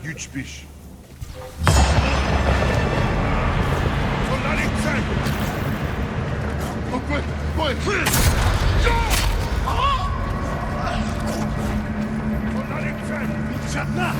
güç pisz. Soldalikce! Okły! Soldalikce! Żadna!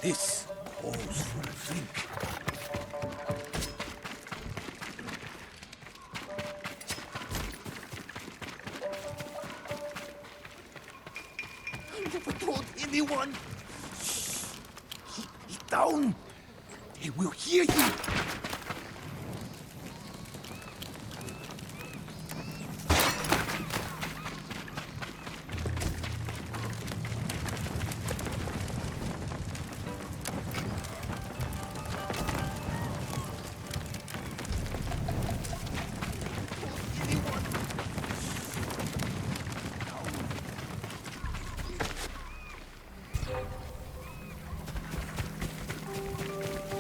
This calls for a drink. I never told anyone. Keep down. They will hear you.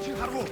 Cicho,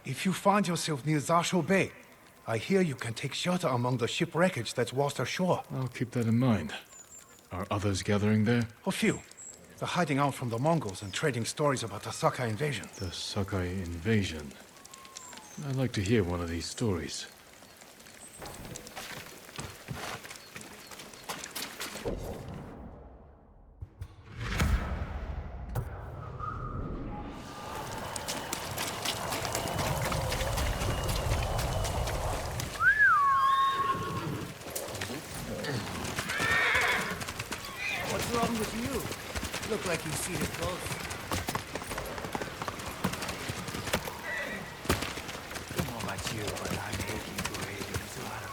If you find yourself near Zasho Bay, I hear you can take shelter among the ship wreckage that's washed ashore. I'll keep that in mind. Are others gathering there? A few. They're hiding out from the Mongols and trading stories about the Sakai invasion. The Sakai invasion. I'd like to hear one of these stories. What's wrong with you? Look like you've seen it close. Don't know about you, but I'm aching to raid Mizuhara.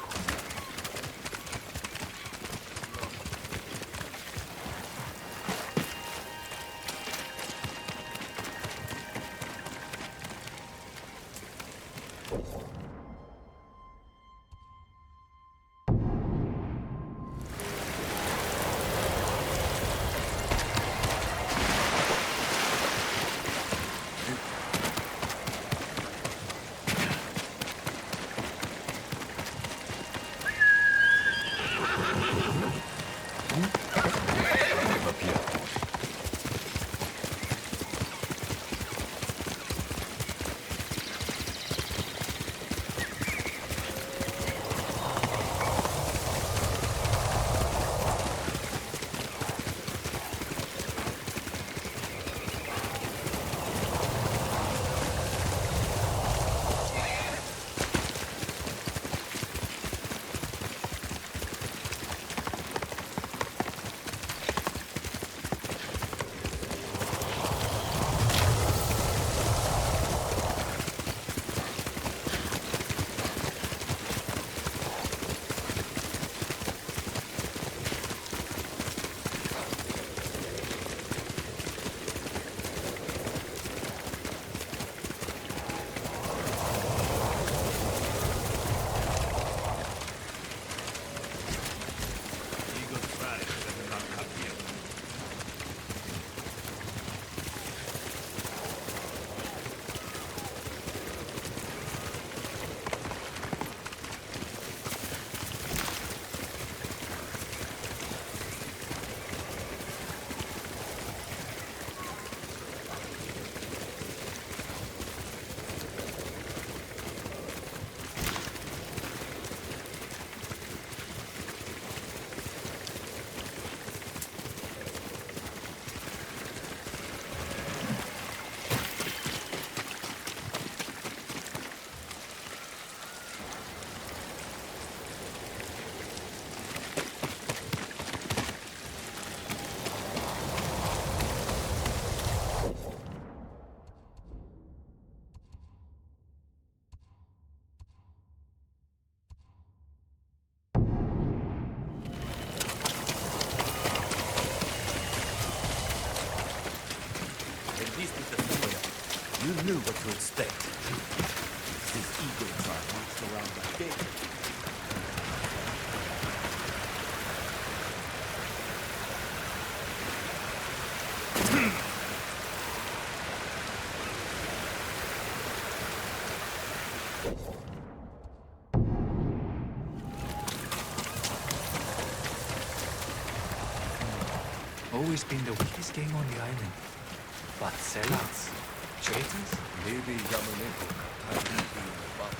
You knew what to expect. These eagles are marched around like this. Always been the weakest gang on the island. But sellouts, traitors? Maybe Yamaneco can tie you in the bottom.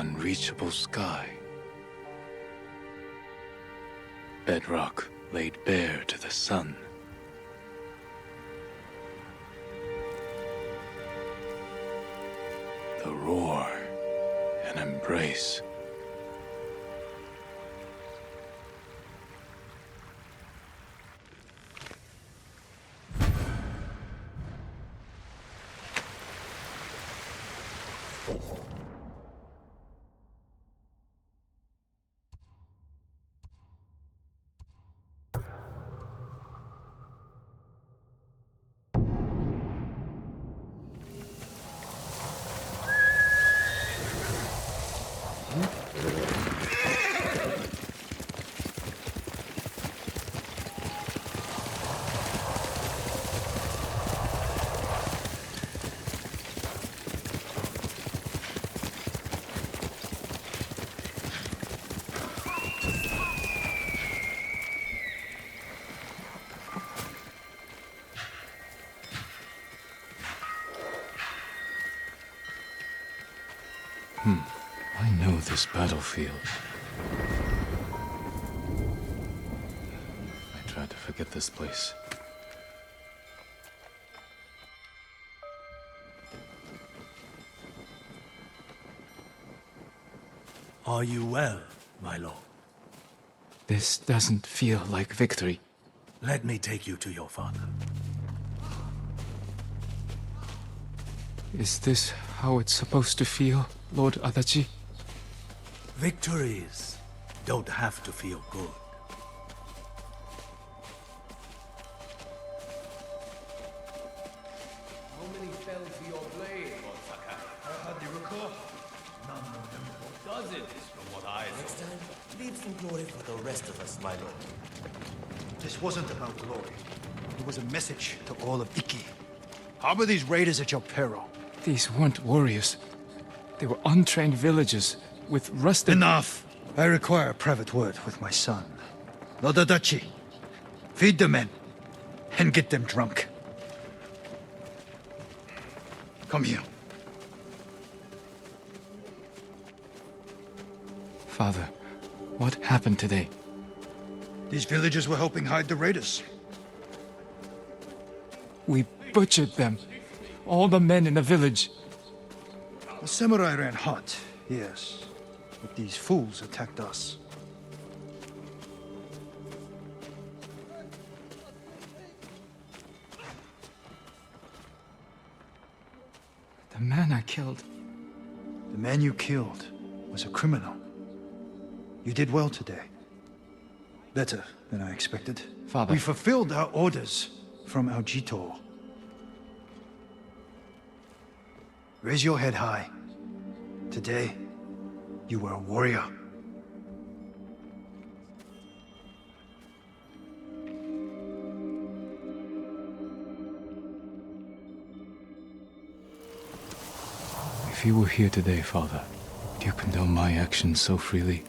unreachable sky. Bedrock laid bare to the sun. The roar, an embrace. I know this battlefield. I tried to forget this place. Are you well, my lord? This doesn't feel like victory. Let me take you to your father. Is this how it's supposed to feel, Lord Adachi? Victories don't have to feel good. How many fell to your blade, Osaka? I hardly recall. Dozens, from what I saw. Next time, leave some glory for the rest of us, my lord. This wasn't about glory. It was a message to all of Iki. Harbor these raiders at your peril. These weren't warriors. They were untrained villagers with rusted... Enough! I require a private word with my son. Lord Adachi, feed the men and get them drunk. Come here. Father, what happened today? These villagers were helping hide the raiders. We butchered them. All the men in the village. The samurai ran hot, yes. But these fools attacked us. The man I killed. The man you killed was a criminal. You did well today. Better than I expected. Father. We fulfilled our orders from our Jito. Raise your head high. Today, you were a warrior. If you were here today, Father, would you condone my actions so freely?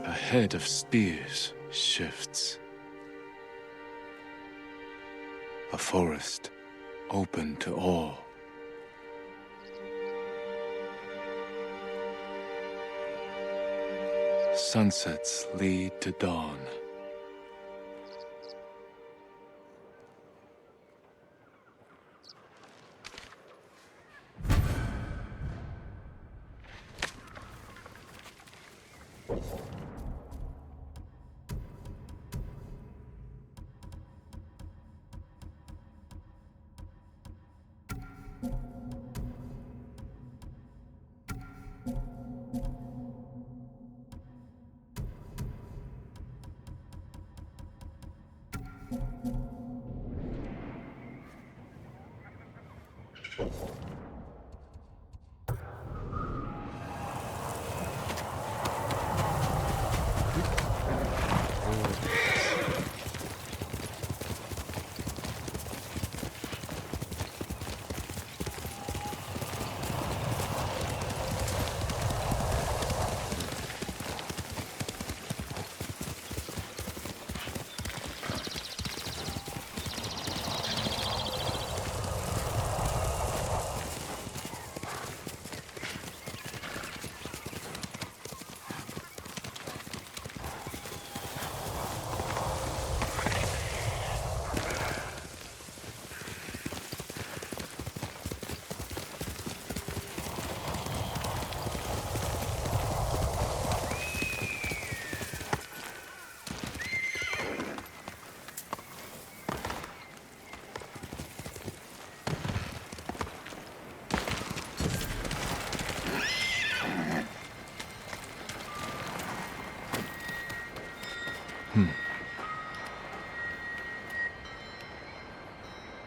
A head of spears shifts. A forest open to all. Sunsets lead to dawn.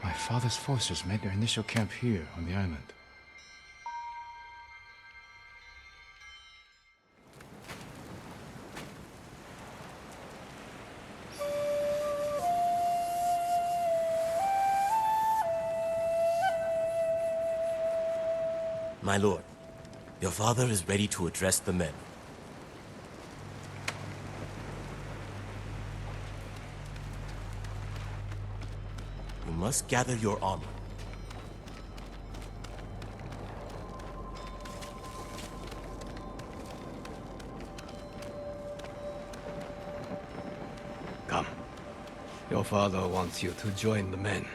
My father's forces made their initial camp here on the island. My lord, your father is ready to address the men. You must gather your armor. Come. Your father wants you to join the men.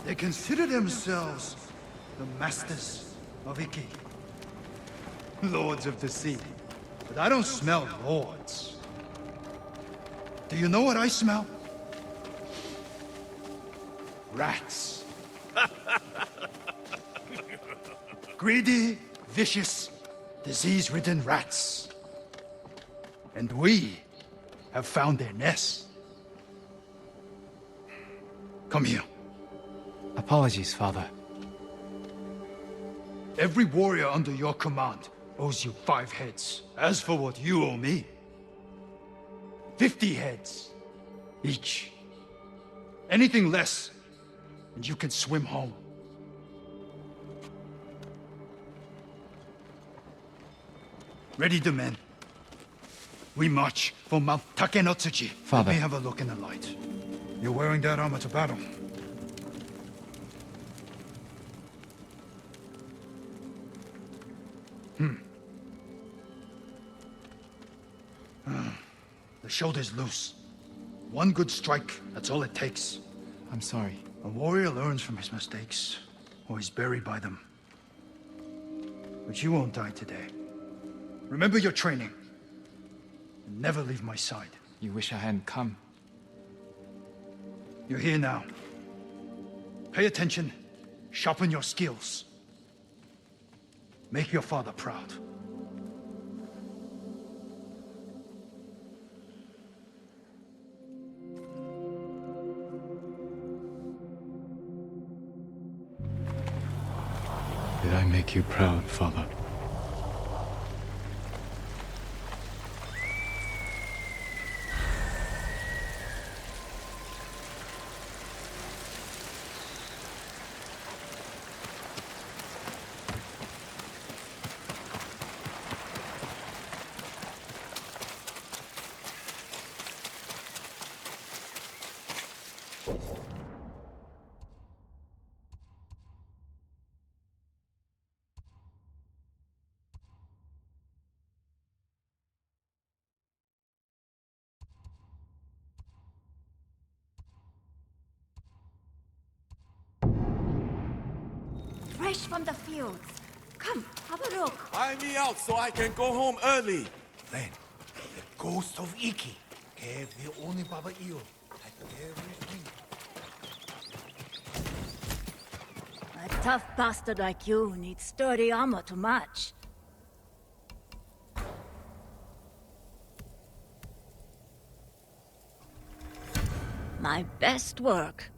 They consider themselves the masters of Iki. Lords of the sea. But I don't smell lords. Do you know what I smell? Rats. Greedy, vicious, disease-ridden rats. And we have found their nest. Come here. Apologies, father. Every warrior under your command owes you 5 heads. As for what you owe me, 50 heads each. Anything less, and you can swim home. Ready the men. We march for Mount Takenotsuji. Father. Let me have a look in the light. You're wearing that armor to battle. The shoulder's loose. One good strike, that's all it takes. I'm sorry. A warrior learns from his mistakes, or he's buried by them. But you won't die today. Remember your training. And never leave my side. You wish I hadn't come. You're here now. Pay attention, sharpen your skills. Make your father proud. Did I make you proud, Father? Fresh from the fields. Come, have a look. Buy me out so I can go home early. Then, the ghost of Iki gave the only Baba Io at every swing. A tough bastard like you needs sturdy armor to match. My best work.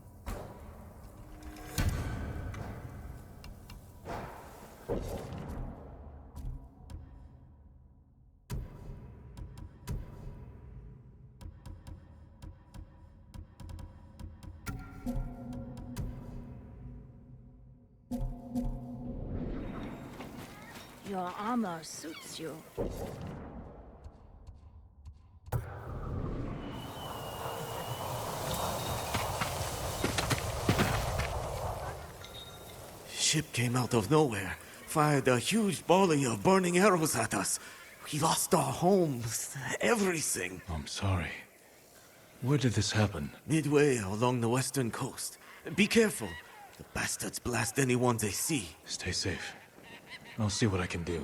Your armor suits you. Ship came out of nowhere, fired a huge volley of burning arrows at us. We lost our homes, everything. I'm sorry. Where did this happen? Midway along the western coast. Be careful. The bastards blast anyone they see. Stay safe. I'll see what I can do.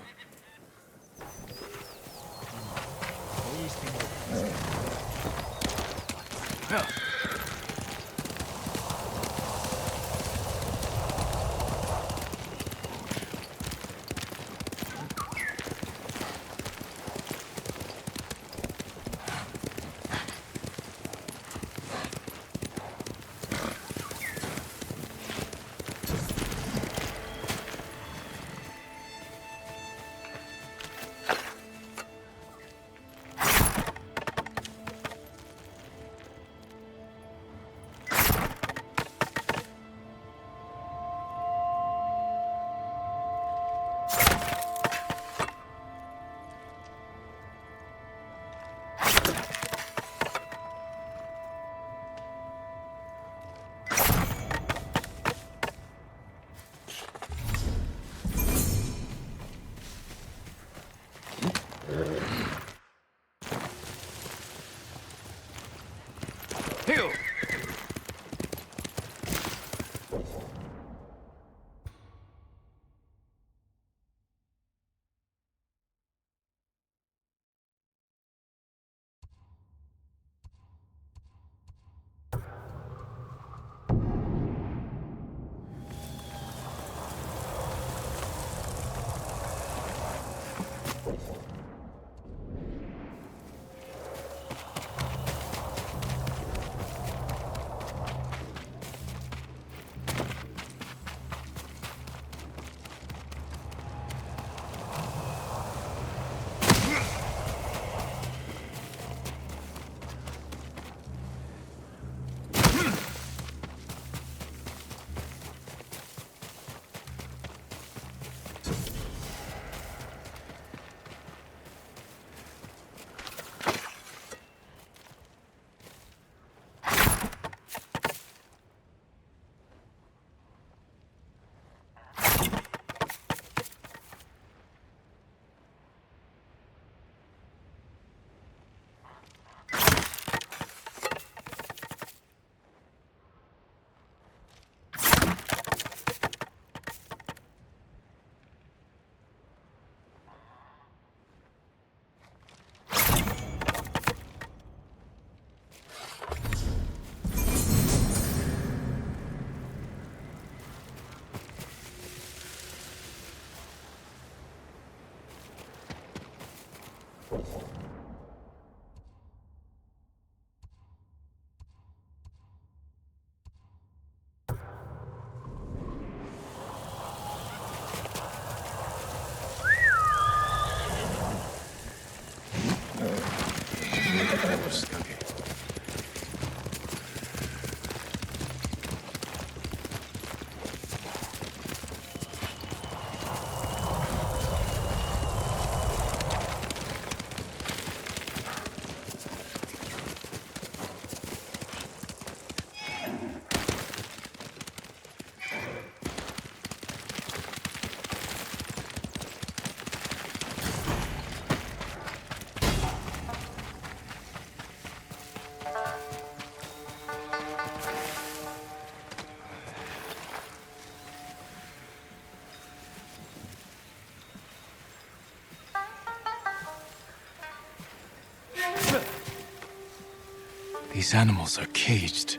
These animals are caged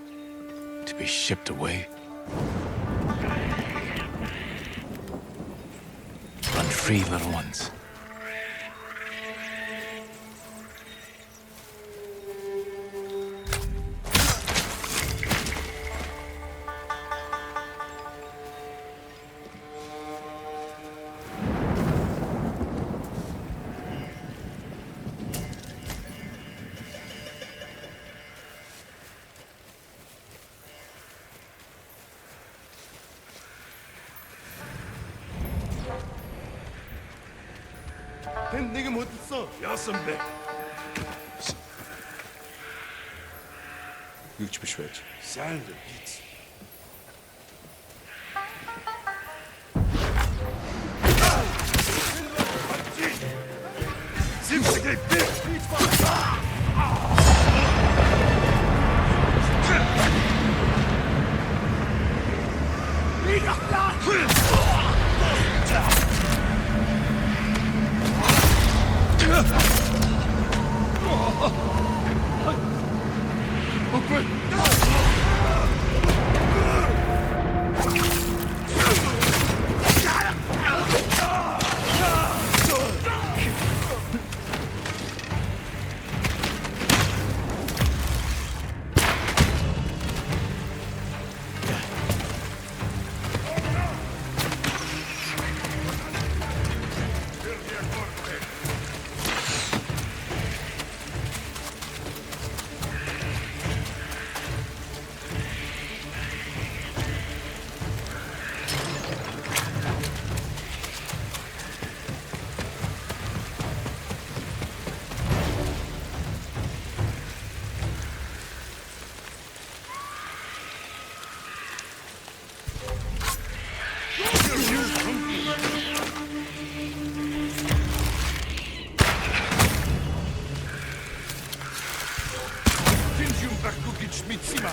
to be shipped away. Run free, little ones. 네가 못 있어. 야 선배. Güç beschwert. Sen de git. Zimsige Bitch! Tsushima.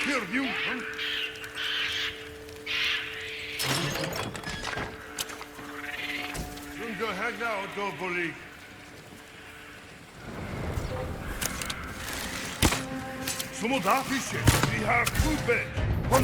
Kill you. Go ahead now, Doboli. Sono da fische. We have two beds. On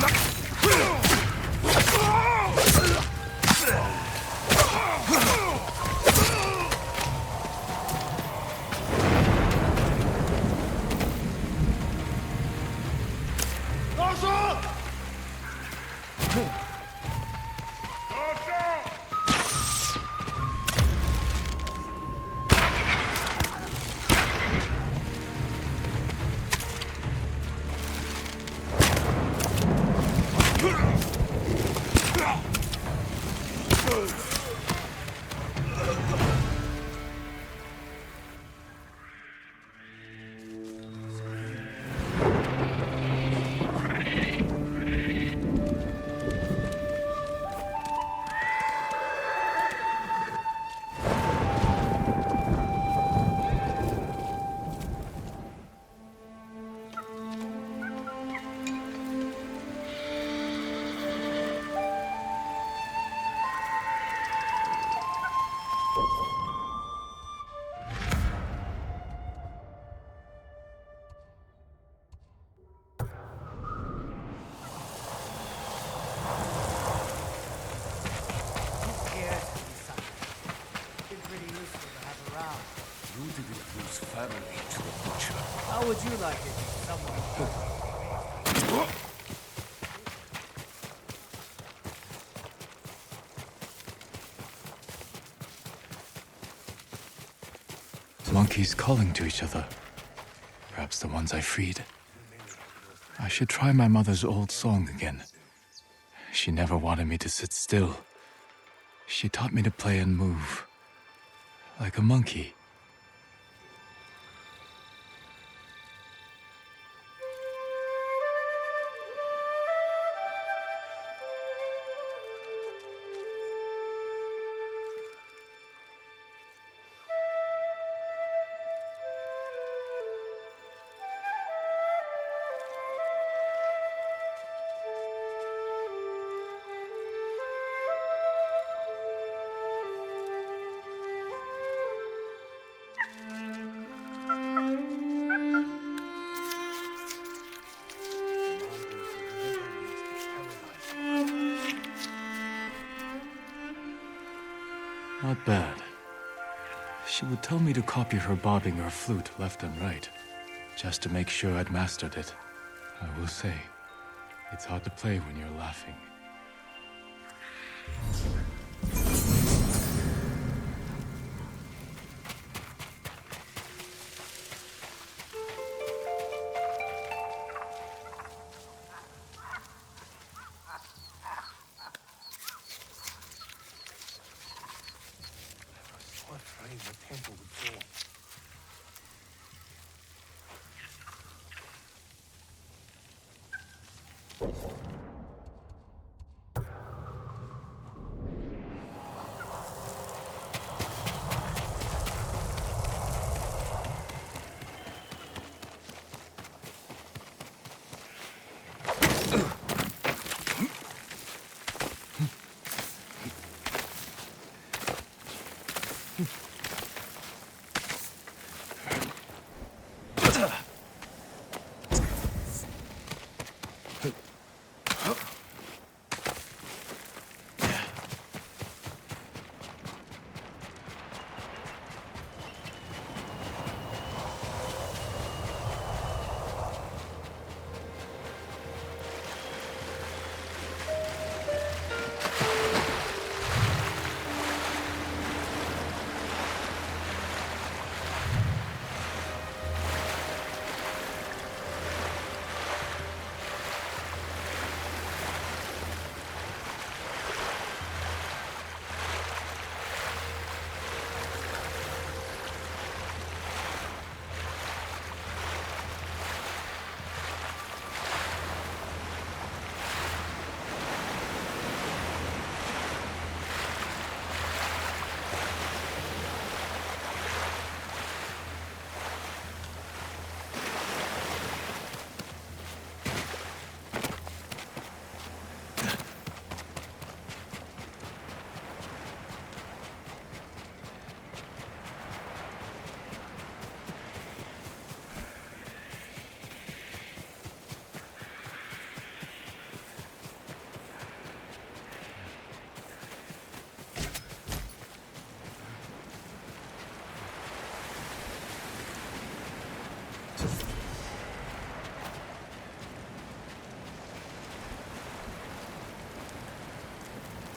How would you like it if someone... Monkeys calling to each other. Perhaps the ones I freed. I should try my mother's old song again. She never wanted me to sit still. She taught me to play and move. Like a monkey. Not bad. She would tell me to copy her bobbing her flute left and right, just to make sure I'd mastered it. I will say, it's hard to play when you're laughing.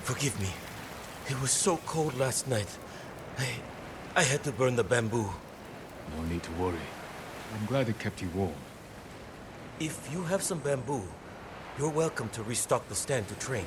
Forgive me. It was so cold last night. I had to burn the bamboo. No need to worry. I'm glad it kept you warm. If you have some bamboo, you're welcome to restock the stand to train.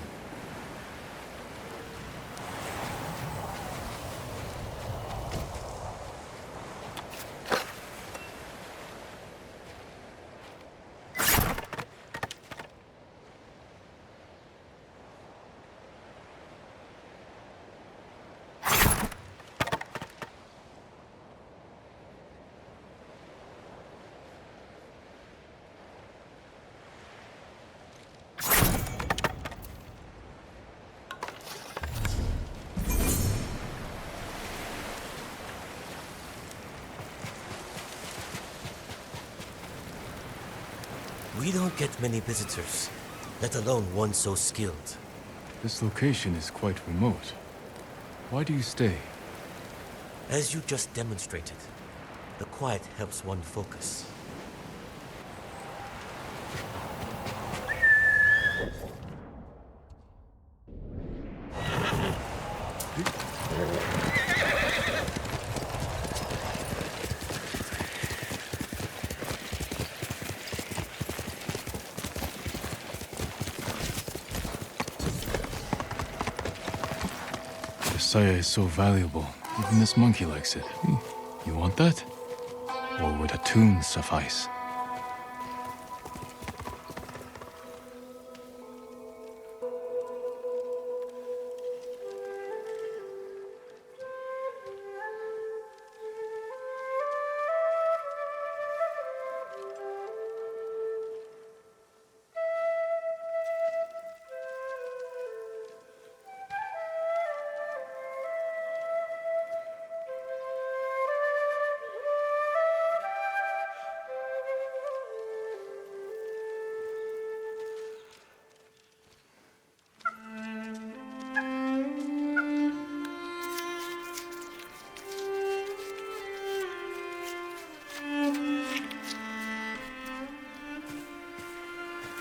We don't get many visitors, let alone one so skilled. This location is quite remote. Why do you stay? As you just demonstrated, the quiet helps one focus. The saya is so valuable. Even this monkey likes it. You want that? Or would a tune suffice?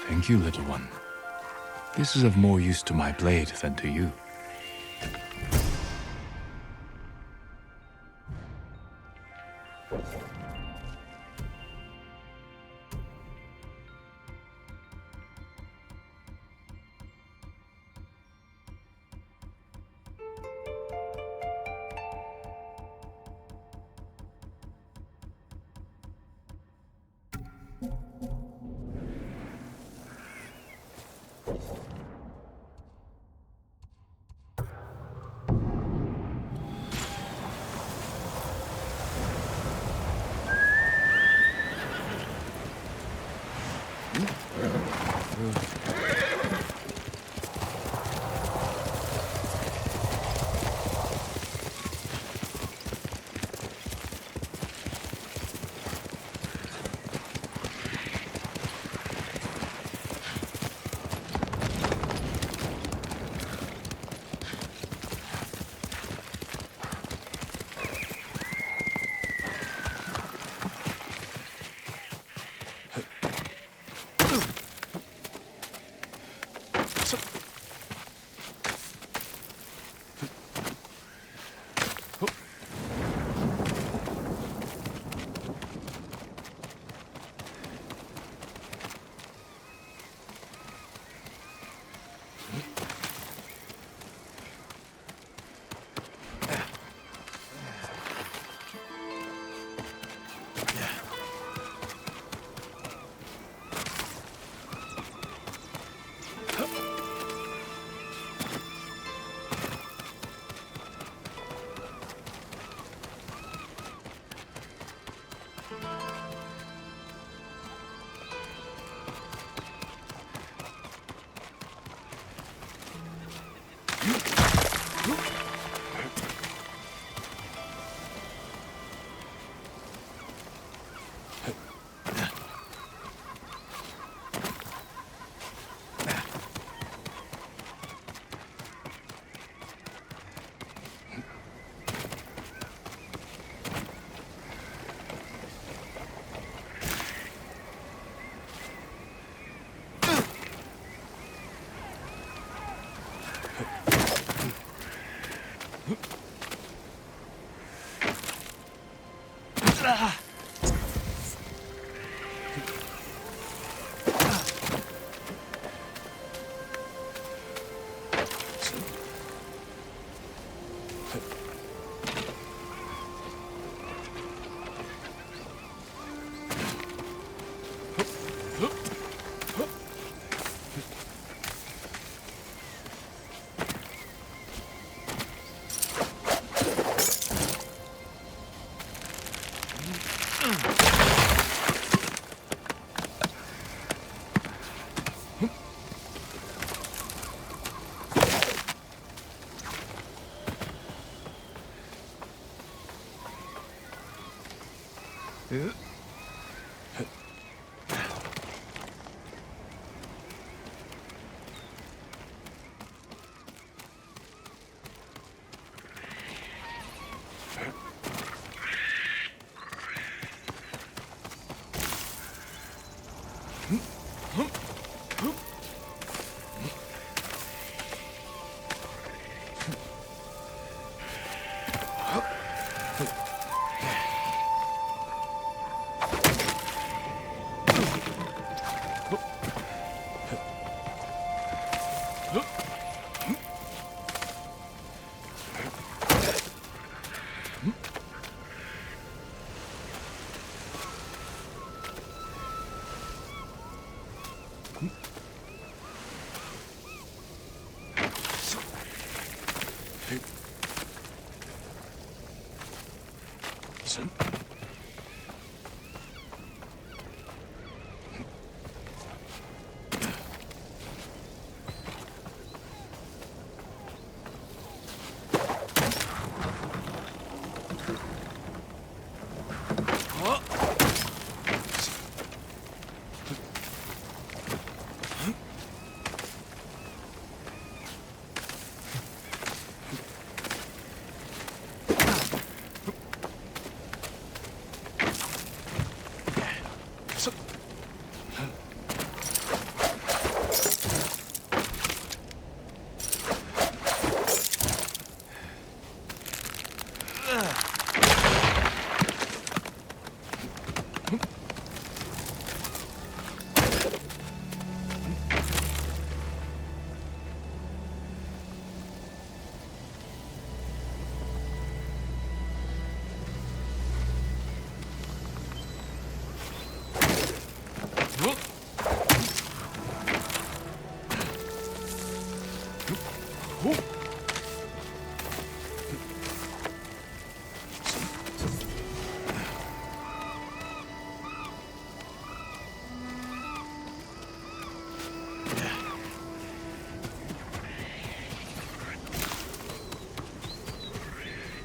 Thank you, little one. This is of more use to my blade than to you.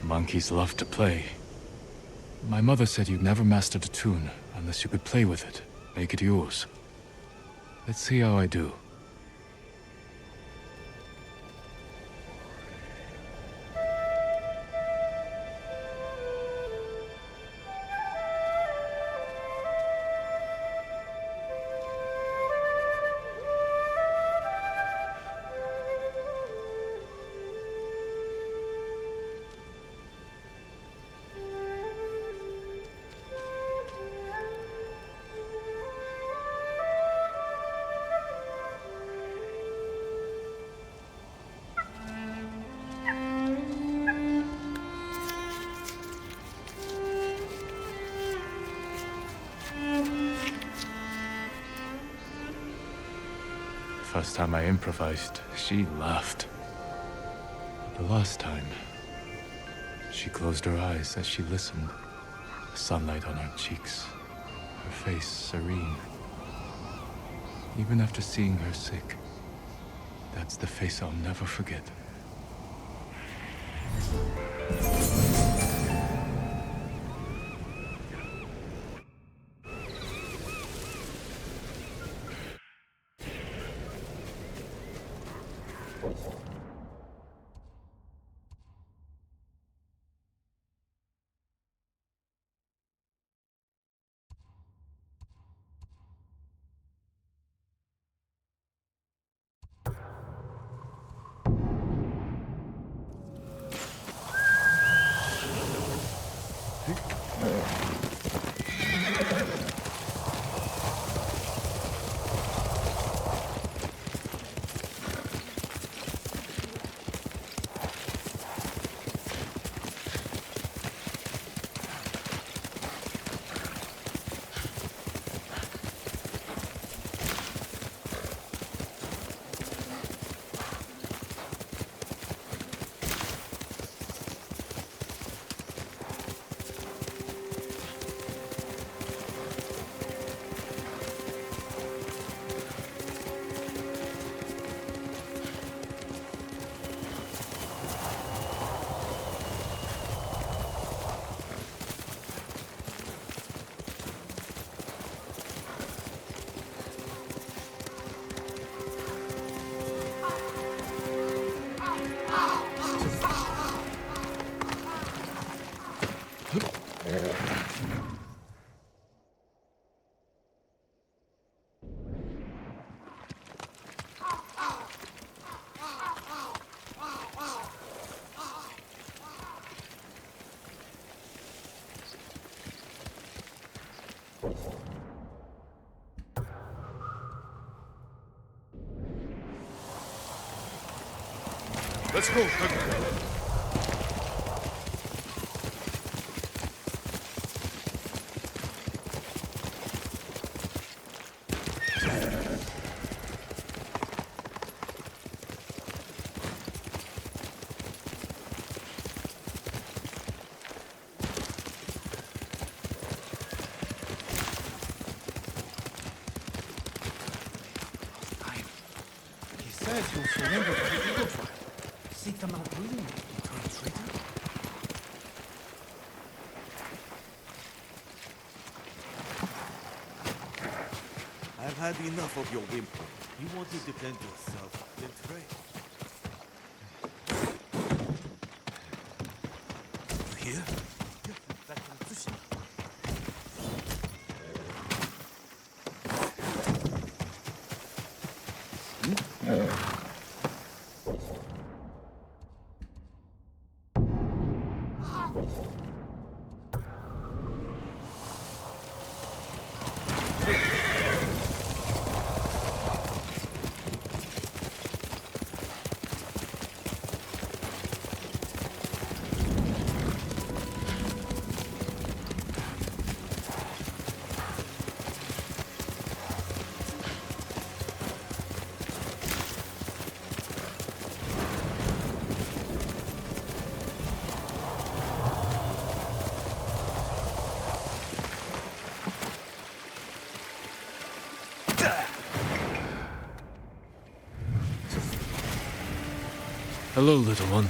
Monkeys love to play. My mother said you never mastered a tune unless you could play with it, make it yours. Let's see how I do. First time I improvised, she laughed. But the last time, she closed her eyes as she listened. The sunlight on her cheeks, her face serene. Even after seeing her sick, that's the face I'll never forget. Let's go, quickly. says you'll surrender to the Eagle Tribe. Seek them out willingly, you turned traitor. I've had enough of your whimpering. You want to defend yourself, then try. You hear? Back from Tsushima. Hello, little one.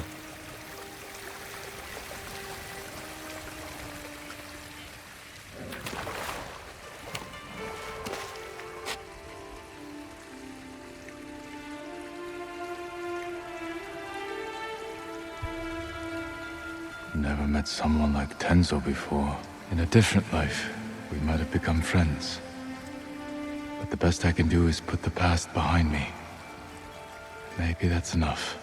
Never met someone like Tenzo before. In a different life, we might have become friends. But the best I can do is put the past behind me. Maybe that's enough.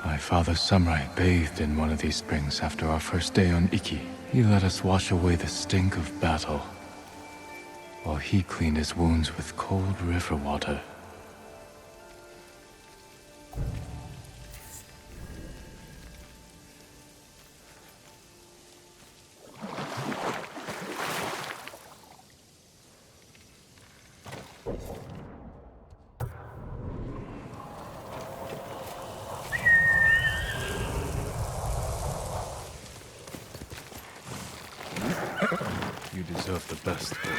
My father Samurai bathed in one of these springs after our first day on Iki. He let us wash away the stink of battle, while he cleaned his wounds with cold river water. You deserve the best, boy.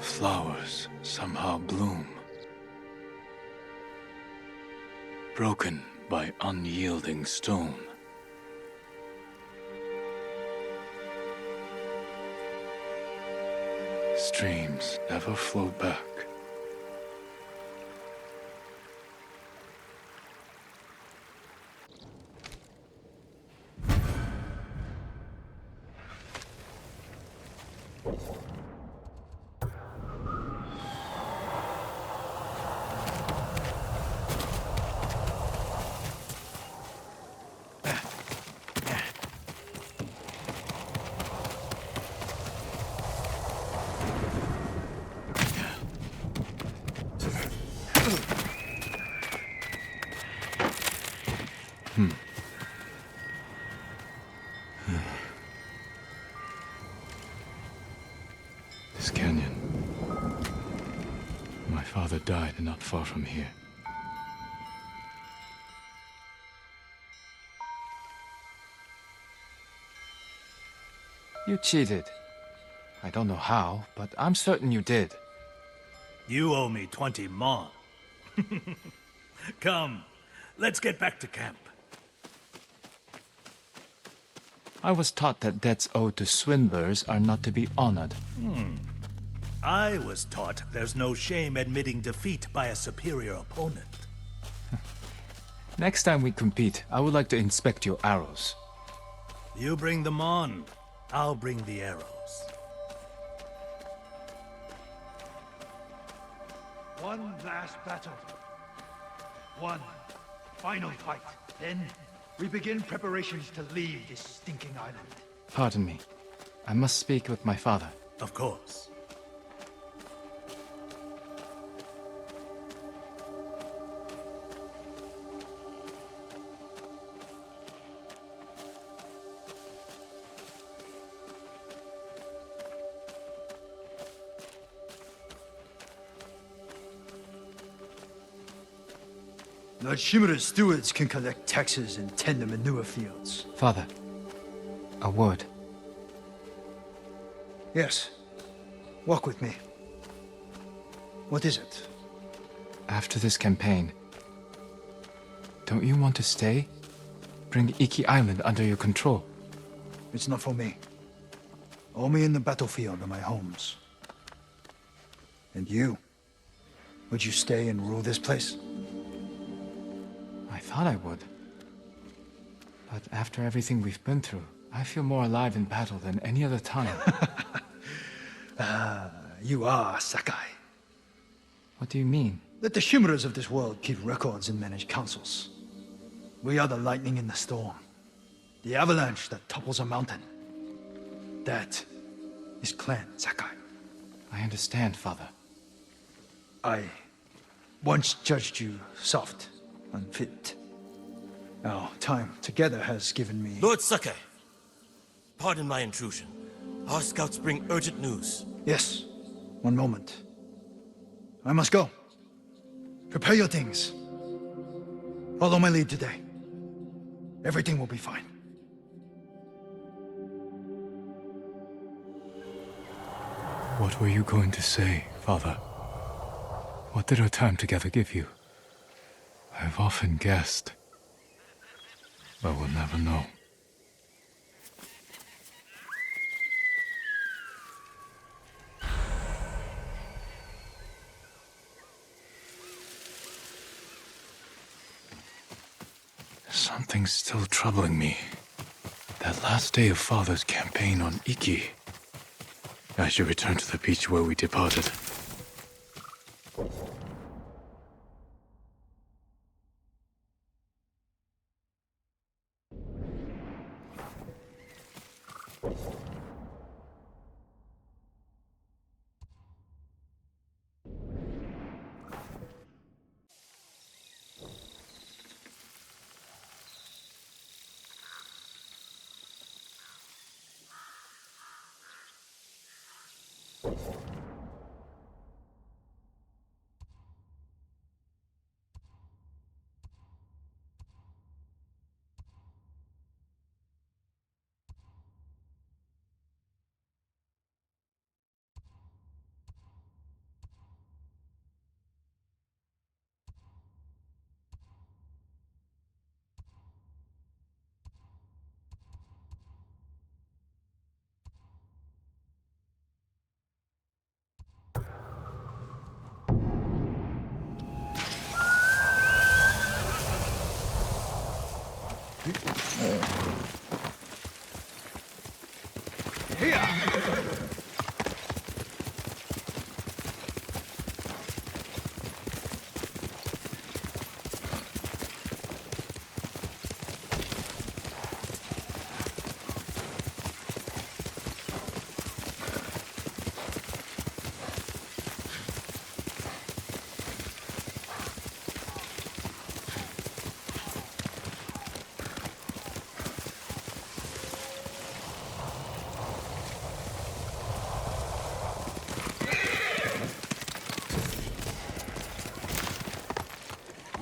Flowers somehow bloom, broken by unyielding stone. Streams never flow back. This canyon. My father died not far from here. You cheated. I don't know how, but I'm certain you did. You owe me 20 mon. Come, let's get back to camp. I was taught that debts owed to swindlers are not to be honored. I was taught there's no shame admitting defeat by a superior opponent. Next time we compete, I would like to inspect your arrows. You bring them on, I'll bring the arrows. One last battle. One final fight. Then we begin preparations to leave this stinking island. Pardon me. I must speak with my father. Of course. Lord Shimura's stewards can collect taxes and tend the manure fields. Father, a word. Yes. Walk with me. What is it? After this campaign, don't you want to stay? Bring Iki Island under your control. It's not for me. Only in the battlefield are my homes. And you? Would you stay and rule this place? I thought I would. But after everything we've been through, I feel more alive in battle than any other time. You are Sakai. What do you mean? Let the Shimuras of this world keep records and manage councils. We are the lightning in the storm. The avalanche that topples a mountain. That is Clan Sakai. I understand, Father. I once judged you soft, unfit. Our time together has given me... Lord Sakai, pardon my intrusion. Our scouts bring urgent news. Yes, one moment. I must go. Prepare your things. Follow my lead today. Everything will be fine. What were you going to say, Father? What did our time together give you? I've often guessed, but will never know. Something's still troubling me. That last day of Father's campaign on Iki. I should return to the beach where we departed.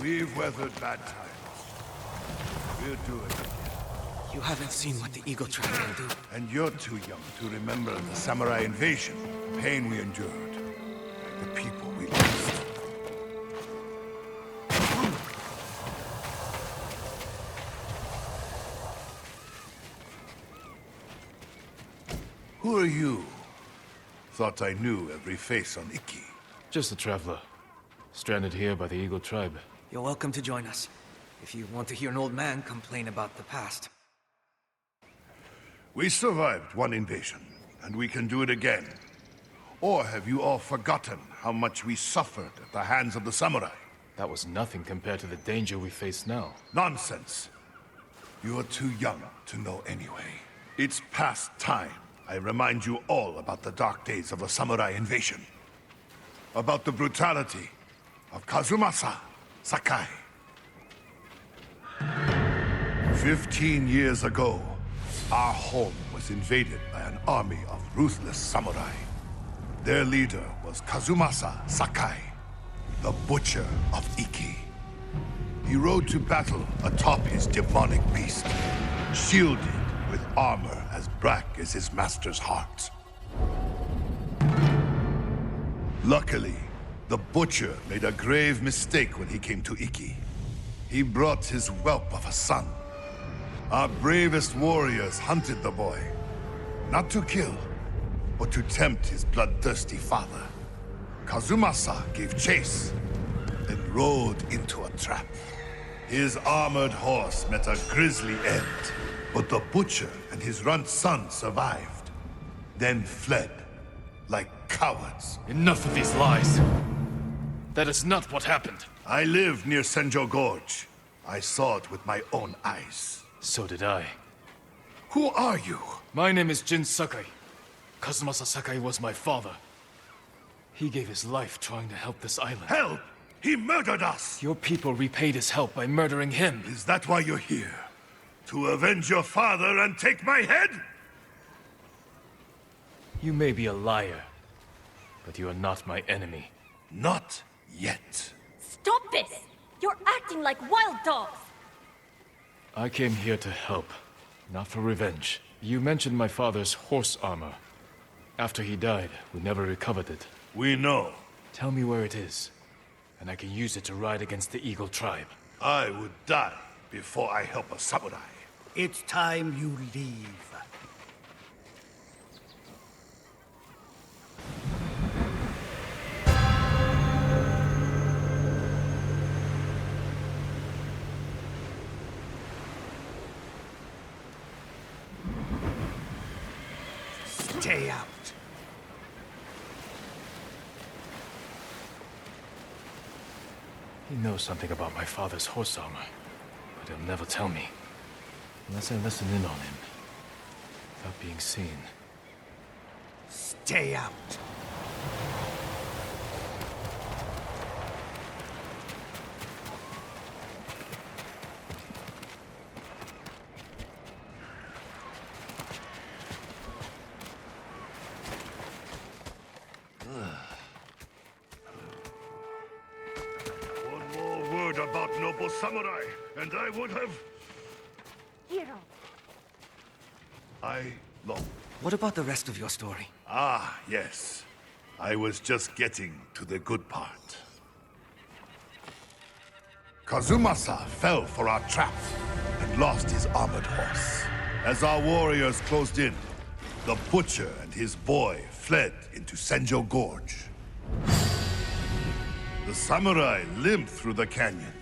We've weathered bad times. We'll do it. You haven't seen what the Eagle Tribe can do. And you're too young to remember the samurai invasion, the pain we endured, the people we lost. Who are you? Thought I knew every face on Iki. Just a traveler. Stranded here by the Eagle Tribe. You're welcome to join us, if you want to hear an old man complain about the past. We survived one invasion, and we can do it again. Or have you all forgotten how much we suffered at the hands of the samurai? That was nothing compared to the danger we face now. Nonsense. You're too young to know anyway. It's past time I remind you all about the dark days of the samurai invasion. About the brutality of Kazumasa Sakai. 15 years ago, our home was invaded by an army of ruthless samurai. Their leader was Kazumasa Sakai, the Butcher of Iki. He rode to battle atop his demonic beast, shielded with armor as black as his master's heart. Luckily, the Butcher made a grave mistake when he came to Iki. He brought his whelp of a son. Our bravest warriors hunted the boy, not to kill, but to tempt his bloodthirsty father. Kazumasa gave chase, then rode into a trap. His armored horse met a grisly end, but the Butcher and his runt son survived, then fled like cowards. Enough of these lies. That is not what happened. I live near Senjo Gorge. I saw it with my own eyes. So did I. Who are you? My name is Jin Sakai. Kazumasa Sakai was my father. He gave his life trying to help this island. Help! He murdered us! Your people repaid his help by murdering him. Is that why you're here? To avenge your father and take my head? You may be a liar, but you are not my enemy. Not yet. Stop this! You're acting like wild dogs! I came here to help, not for revenge. You mentioned my father's horse armor. After he died, we never recovered it. We know. Tell me where it is, and I can use it to ride against the Eagle Tribe. I would die before I help a samurai. It's time you leave. He knows something about my father's horse armor, but he'll never tell me. Unless I listen in on him, without being seen. Stay out. One more word about noble samurai, and I would have... Hero. I long. What about the rest of your story? Ah, yes. I was just getting to the good part. Kazumasa fell for our trap and lost his armored horse. As our warriors closed in, the butcher and his boy fled into Senjo Gorge. The samurai limped through the canyon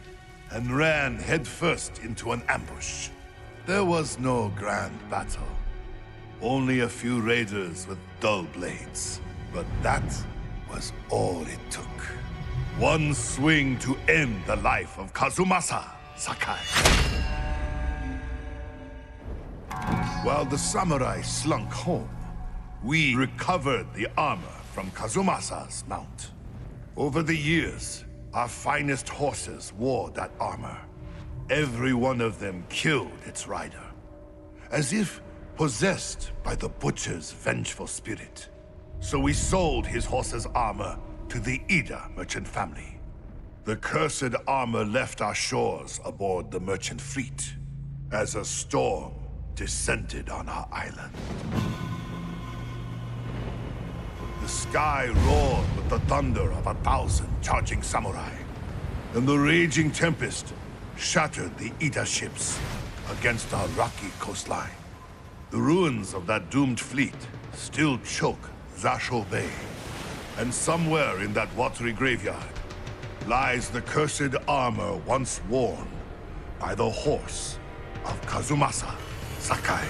and ran headfirst into an ambush. There was no grand battle. Only a few raiders with dull blades. But that was all it took. One swing to end the life of Kazumasa Sakai. While the samurai slunk home, we recovered the armor from Kazumasa's mount. Over the years, our finest horses wore that armor. Every one of them killed its rider, as if possessed by the butcher's vengeful spirit. So we sold his horse's armor to the Ida merchant family. The cursed armor left our shores aboard the merchant fleet as a storm descended on our island. The sky roared with the thunder of 1,000 charging samurai, and the raging tempest shattered the Ida ships against our rocky coastline. The ruins of that doomed fleet still choke Zasho Bay, and somewhere in that watery graveyard lies the cursed armor once worn by the horse of Kazumasa Sakai.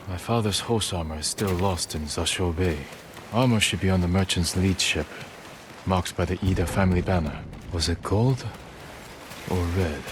My father's horse armor is still lost in Zasho Bay. Armor should be on the merchant's lead ship, marked by the Ida family banner. Was it gold or red?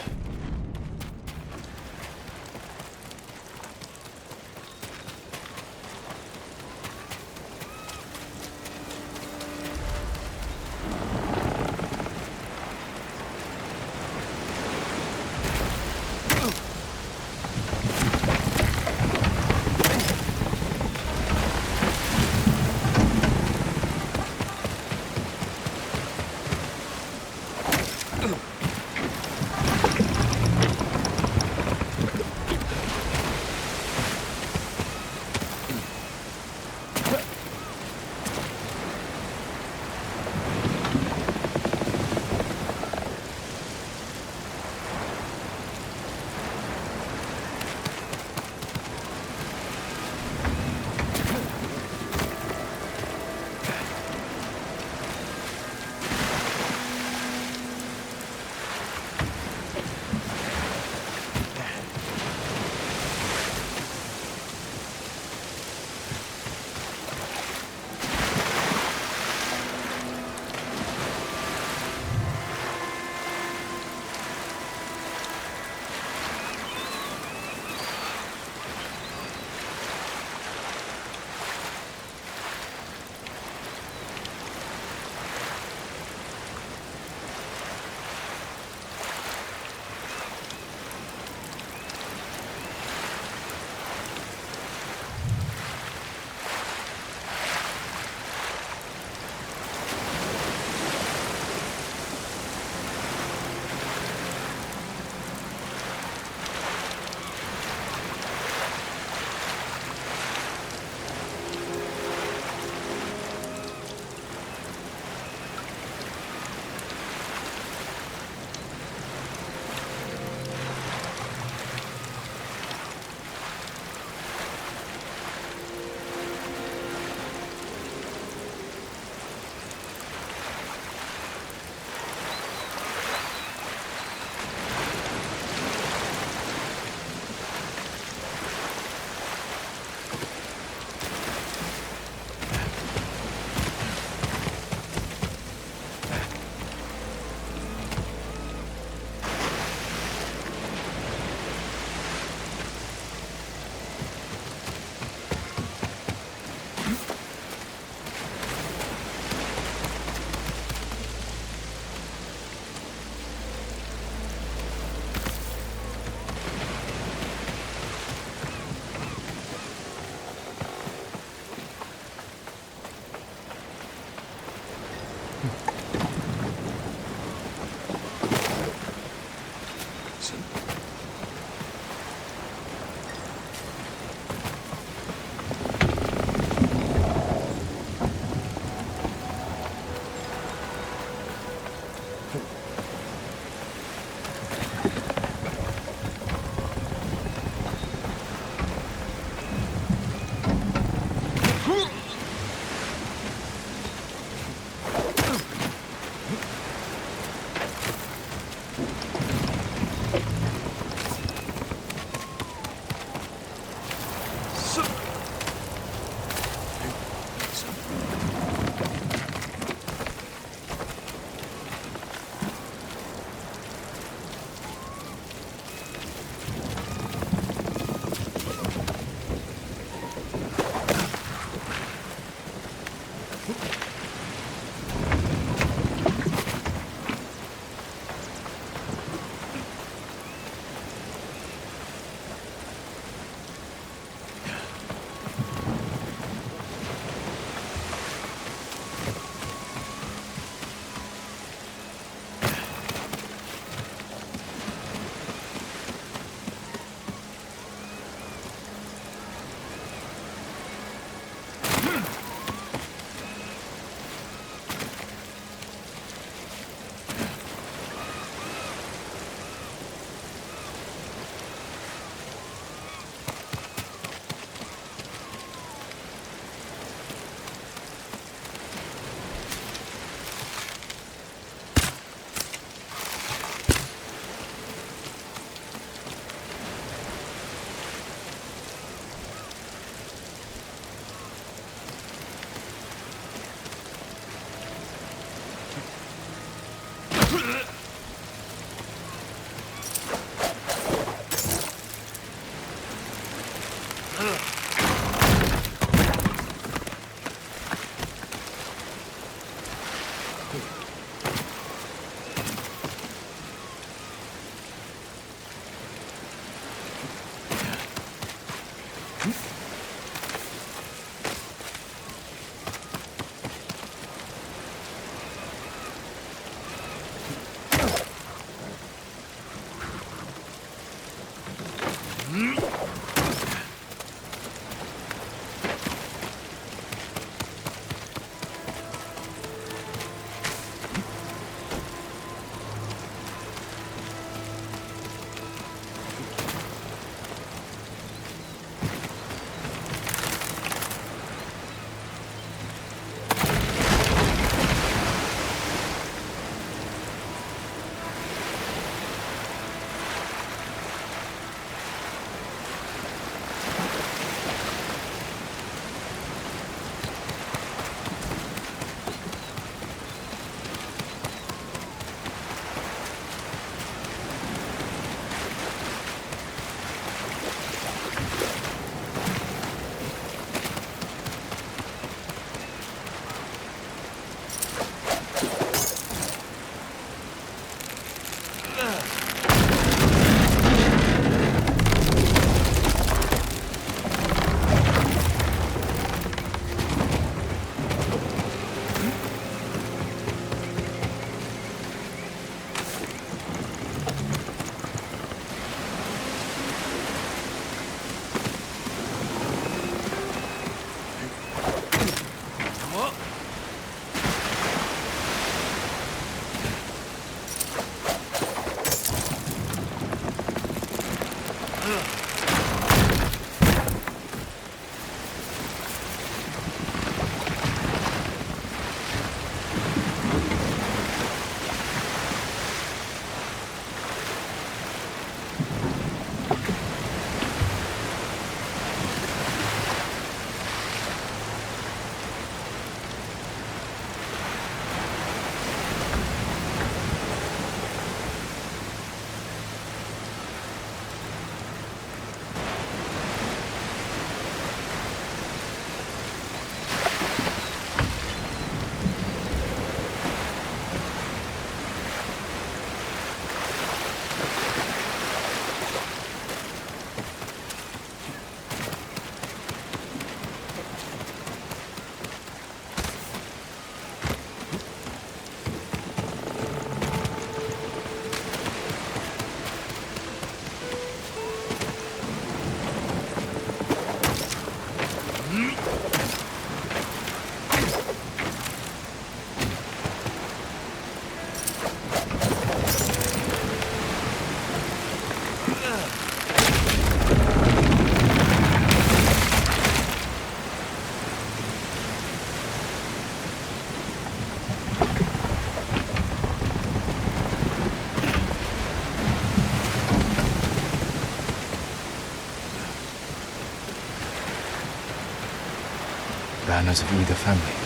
banners of either family.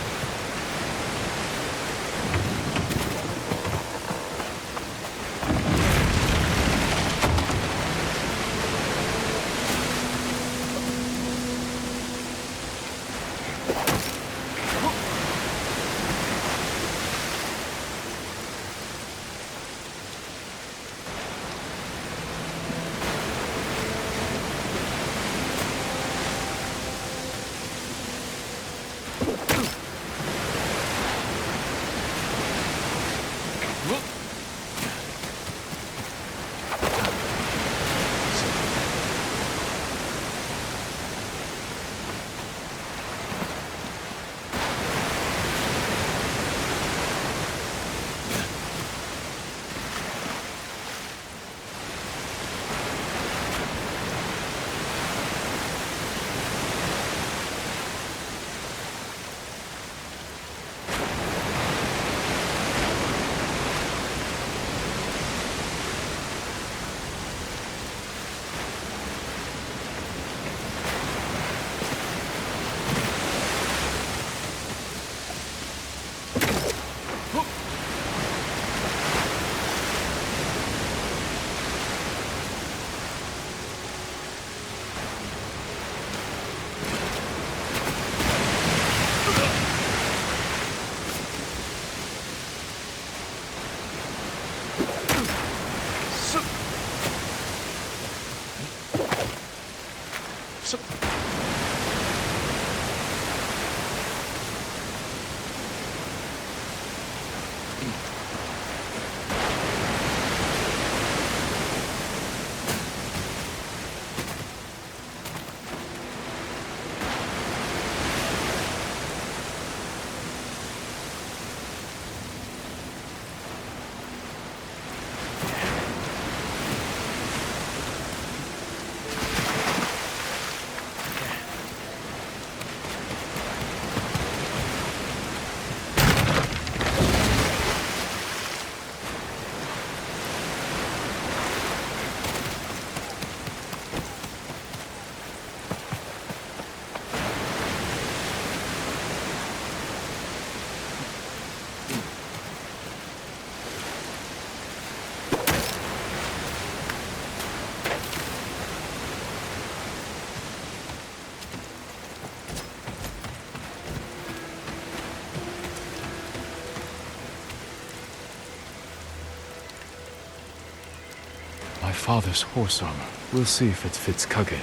My father's horse armor. We'll see if it fits Kage.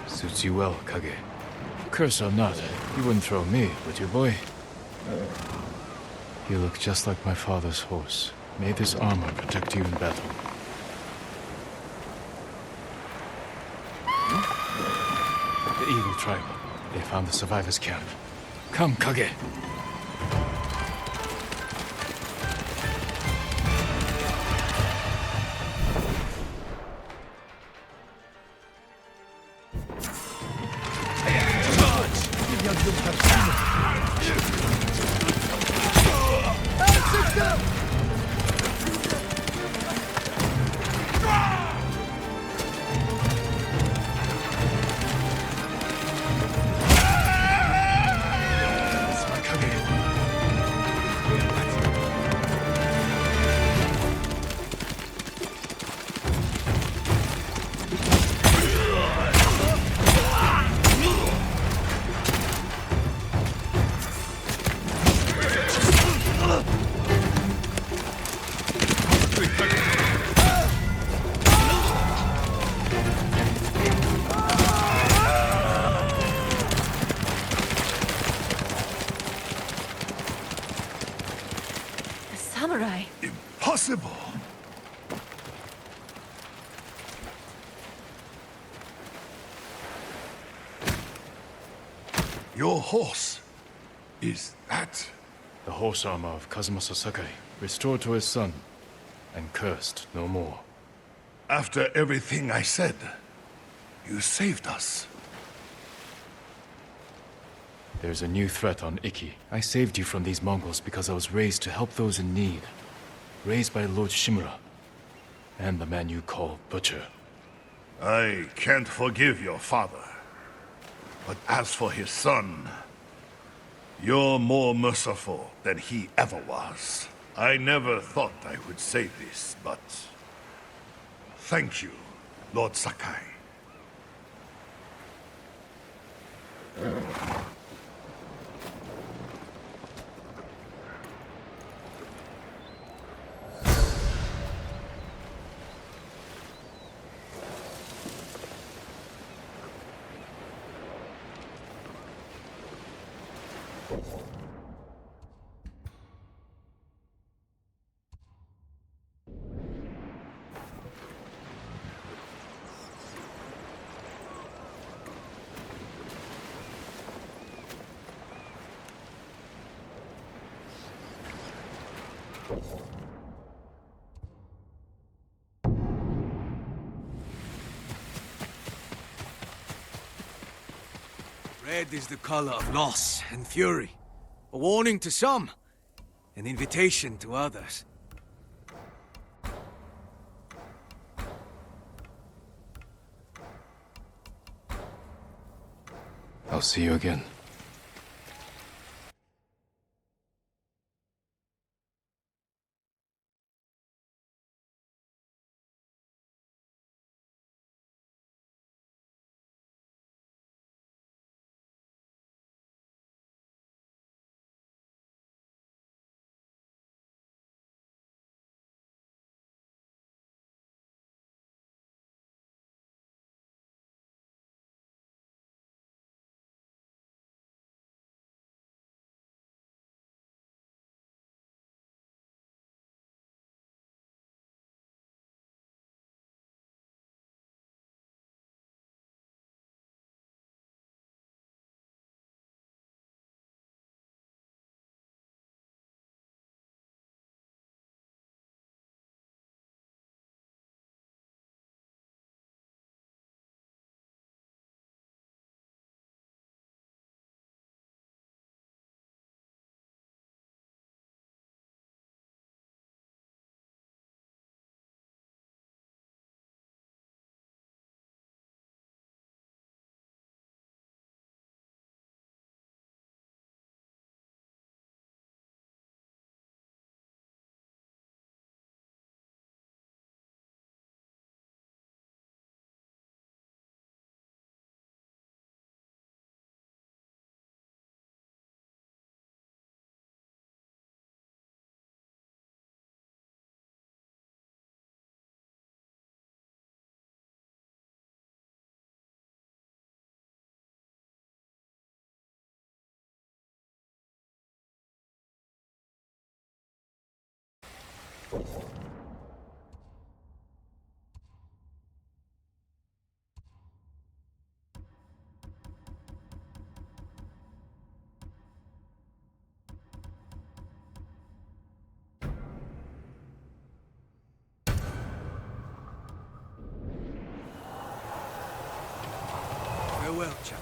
Suits you well, Kage. Curse or not, you wouldn't throw me, would you, boy? You look just like my father's horse. May this armor protect you in battle. The Eagle Tribe. They found the survivors' camp. Come, Kage. Samurai. Impossible! Your horse. Is that The horse armor of Kazumasa Sakai, restored to his son, and cursed no more. After everything I said, you saved us. There's a new threat on Iki. I saved you from these Mongols because I was raised to help those in need. Raised by Lord Shimura, and the man you call Butcher. I can't forgive your father. But as for his son, you're more merciful than he ever was. I never thought I would say this, but thank you, Lord Sakai. Red is the color of loss and fury. A warning to some, an invitation to others. I'll see you again. Farewell, chap.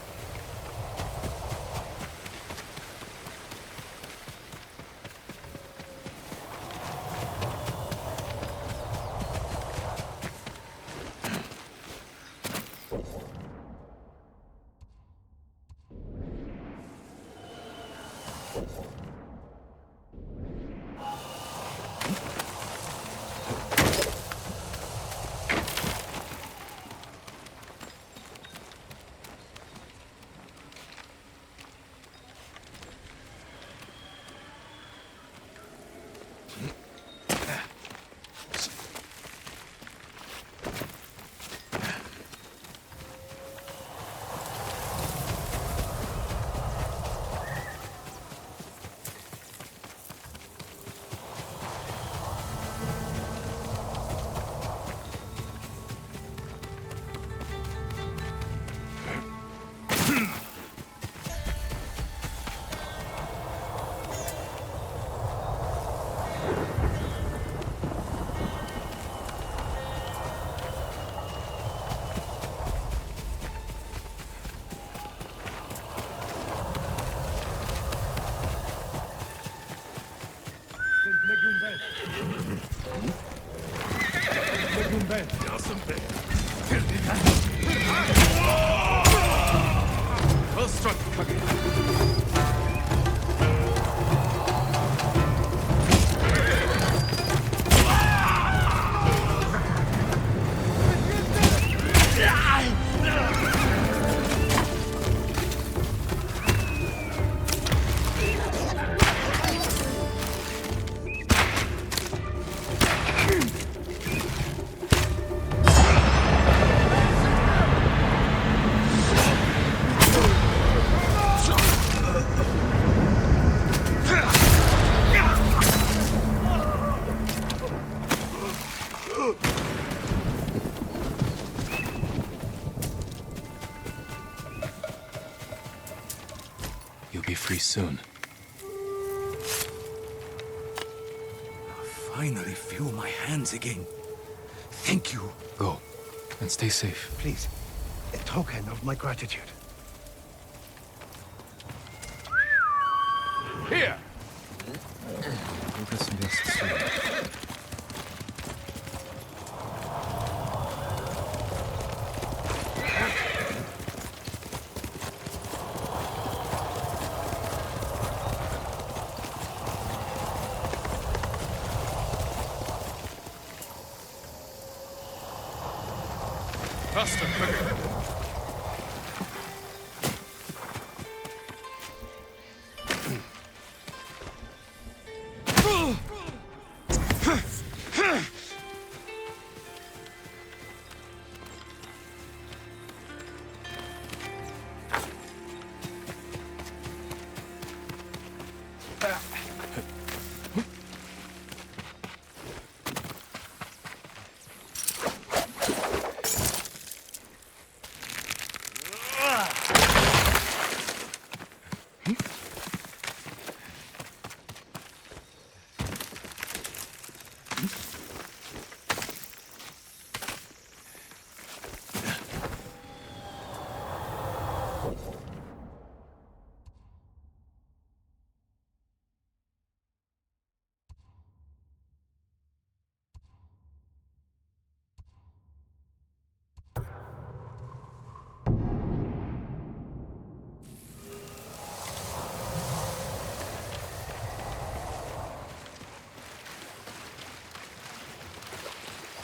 Well struck, Kage. You'll be free soon. I finally feel my hands again. Thank you. Go, and stay safe. Please, a token of my gratitude. Here! Go get some rest soon. Faster, Kage.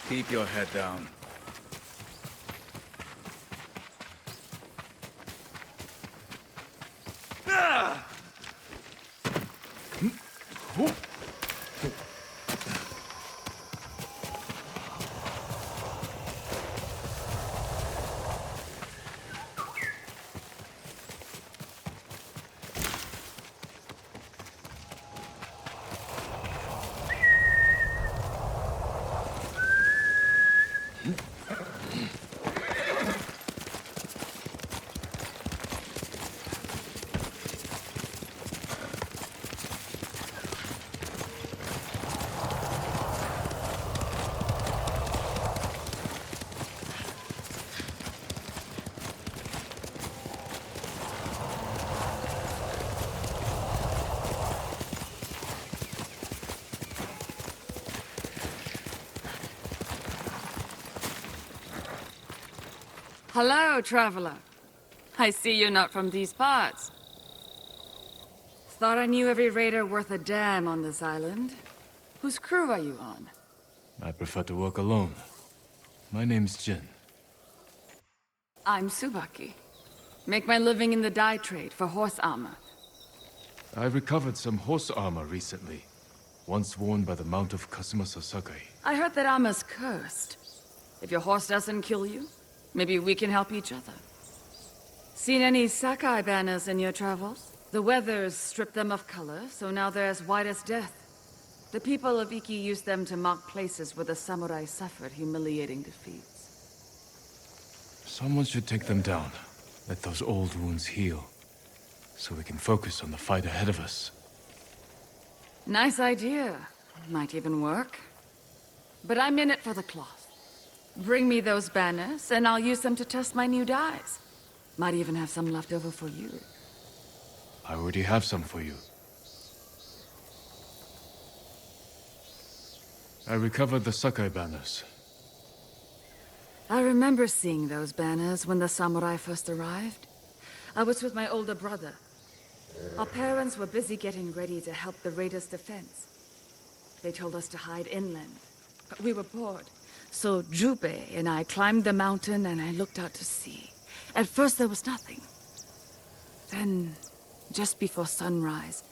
Keep your head down. Hello, traveler. I see you're not from these parts. Thought I knew every raider worth a damn on this island. Whose crew are you on? I prefer to work alone. My name's Jin. I'm Tsubaki. Make my living in the dye trade for horse armor. I recovered some horse armor recently, once worn by the Mount of Kazuma Sasakai. I heard that armor's cursed. If your horse doesn't kill you, maybe we can help each other. Seen any Sakai banners in your travels? The weather's stripped them of color, so now they're as white as death. The people of Iki used them to mark places where the samurai suffered humiliating defeats. Someone should take them down. Let those old wounds heal, so we can focus on the fight ahead of us. Nice idea. Might even work. But I'm in it for the cloth. Bring me those banners, and I'll use them to test my new dyes. Might even have some left over for you. I already have some for you. I recovered the Sakai banners. I remember seeing those banners when the samurai first arrived. I was with my older brother. Our parents were busy getting ready to help the raiders' defense. They told us to hide inland, but we were bored. So Jubei and I climbed the mountain and I looked out to sea. At first there was nothing. Then, just before sunrise,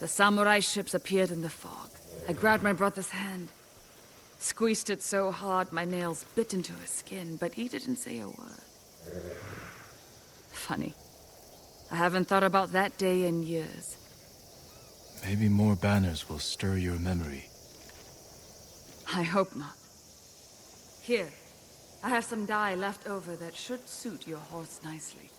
the samurai ships appeared in the fog. I grabbed my brother's hand, squeezed it so hard my nails bit into his skin, but he didn't say a word. Funny. I haven't thought about that day in years. Maybe more banners will stir your memory. I hope not. Here, I have some dye left over that should suit your horse nicely.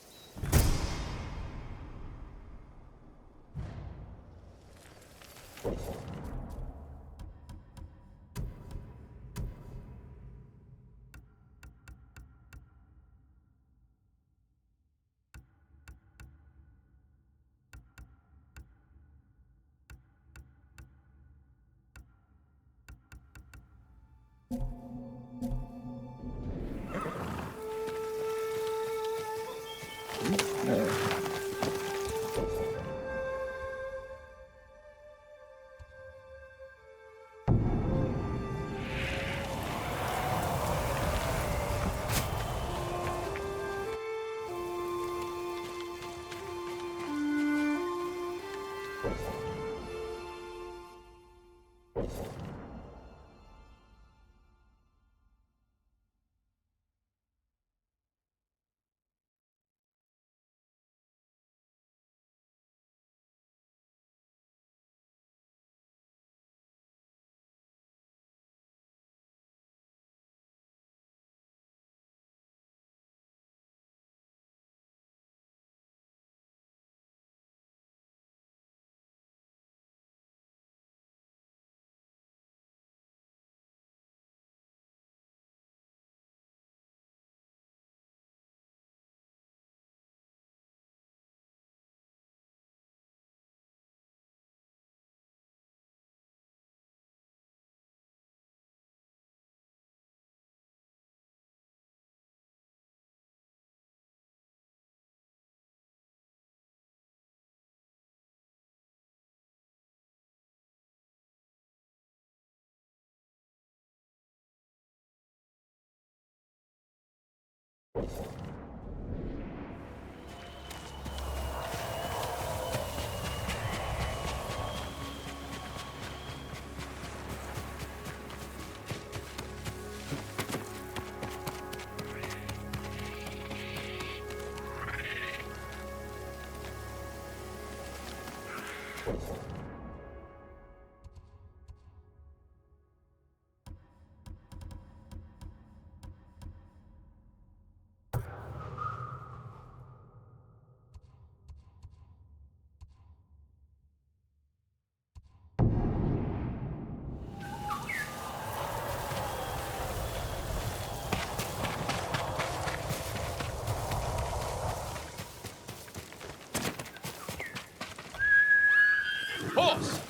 Horse!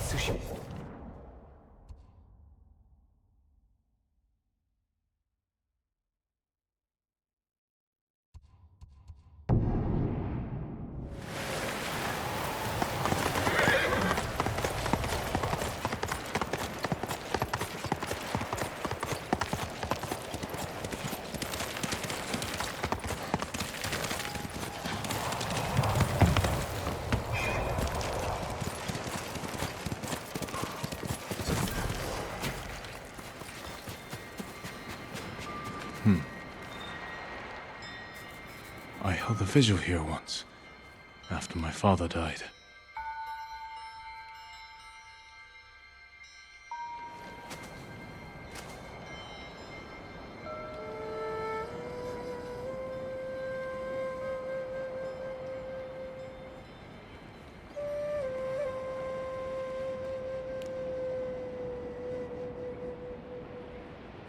Tsushima. held a vigil here once, after my father died.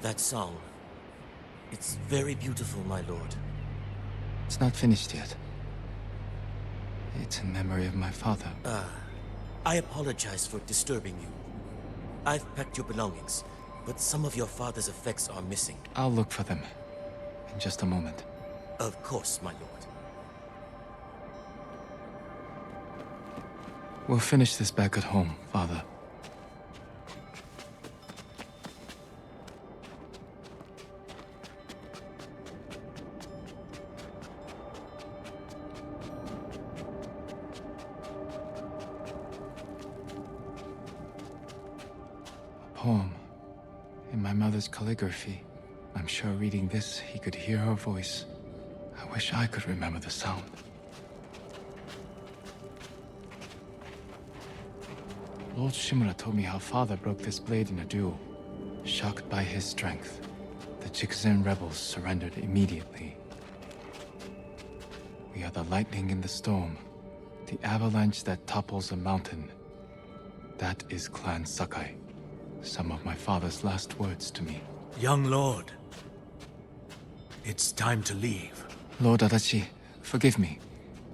That song. It's very beautiful, my lord. It's not finished yet. It's in memory of my father. I apologize for disturbing you. I've packed your belongings, but some of your father's effects are missing. I'll look for them in just a moment. Of course, my lord. We'll finish this back at home, Father. Poem in my mother's calligraphy. I'm sure reading this, he could hear her voice. I wish I could remember the sound. Lord Shimura told me how father broke this blade in a duel. Shocked by his strength, the Chikuzen rebels surrendered immediately. We are the lightning in the storm, the avalanche that topples a mountain. That is Clan Sakai. Some of my father's last words to me. Young lord, it's time to leave. Lord Adachi, forgive me.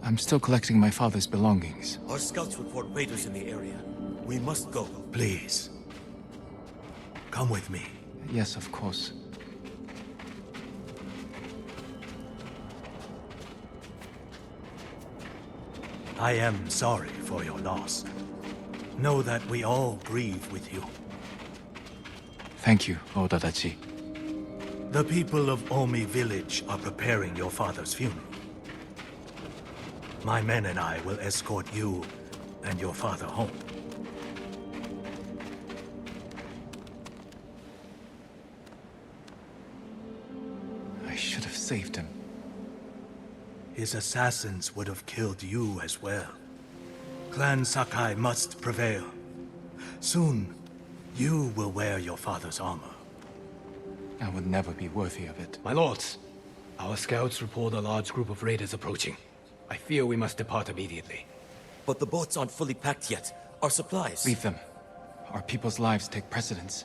I'm still collecting my father's belongings. Our scouts report raiders in the area. We must go. Please. Come with me. Yes, of course. I am sorry for your loss. Know that we all grieve with you. Thank you, Lord Adachi. The people of Omi village are preparing your father's funeral. My men and I will escort you and your father home. I should have saved him. His assassins would have killed you as well. Clan Sakai must prevail. Soon, you will wear your father's armor. I would never be worthy of it. My lords, our scouts report a large group of raiders approaching. I fear we must depart immediately. But the boats aren't fully packed yet. Our supplies... Leave them. Our people's lives take precedence.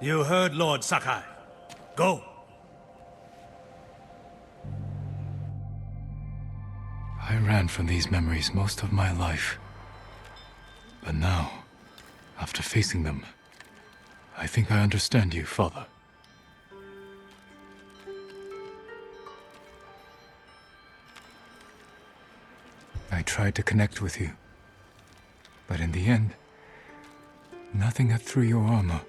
You heard Lord Sakai. Go! I ran from these memories most of my life. But now, after facing them, I think I understand you, Father. I tried to connect with you, but in the end, nothing got through your armor.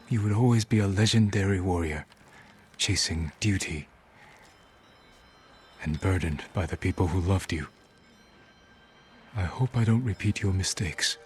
You would always be a legendary warrior, chasing duty, and burdened by the people who loved you. I hope I don't repeat your mistakes.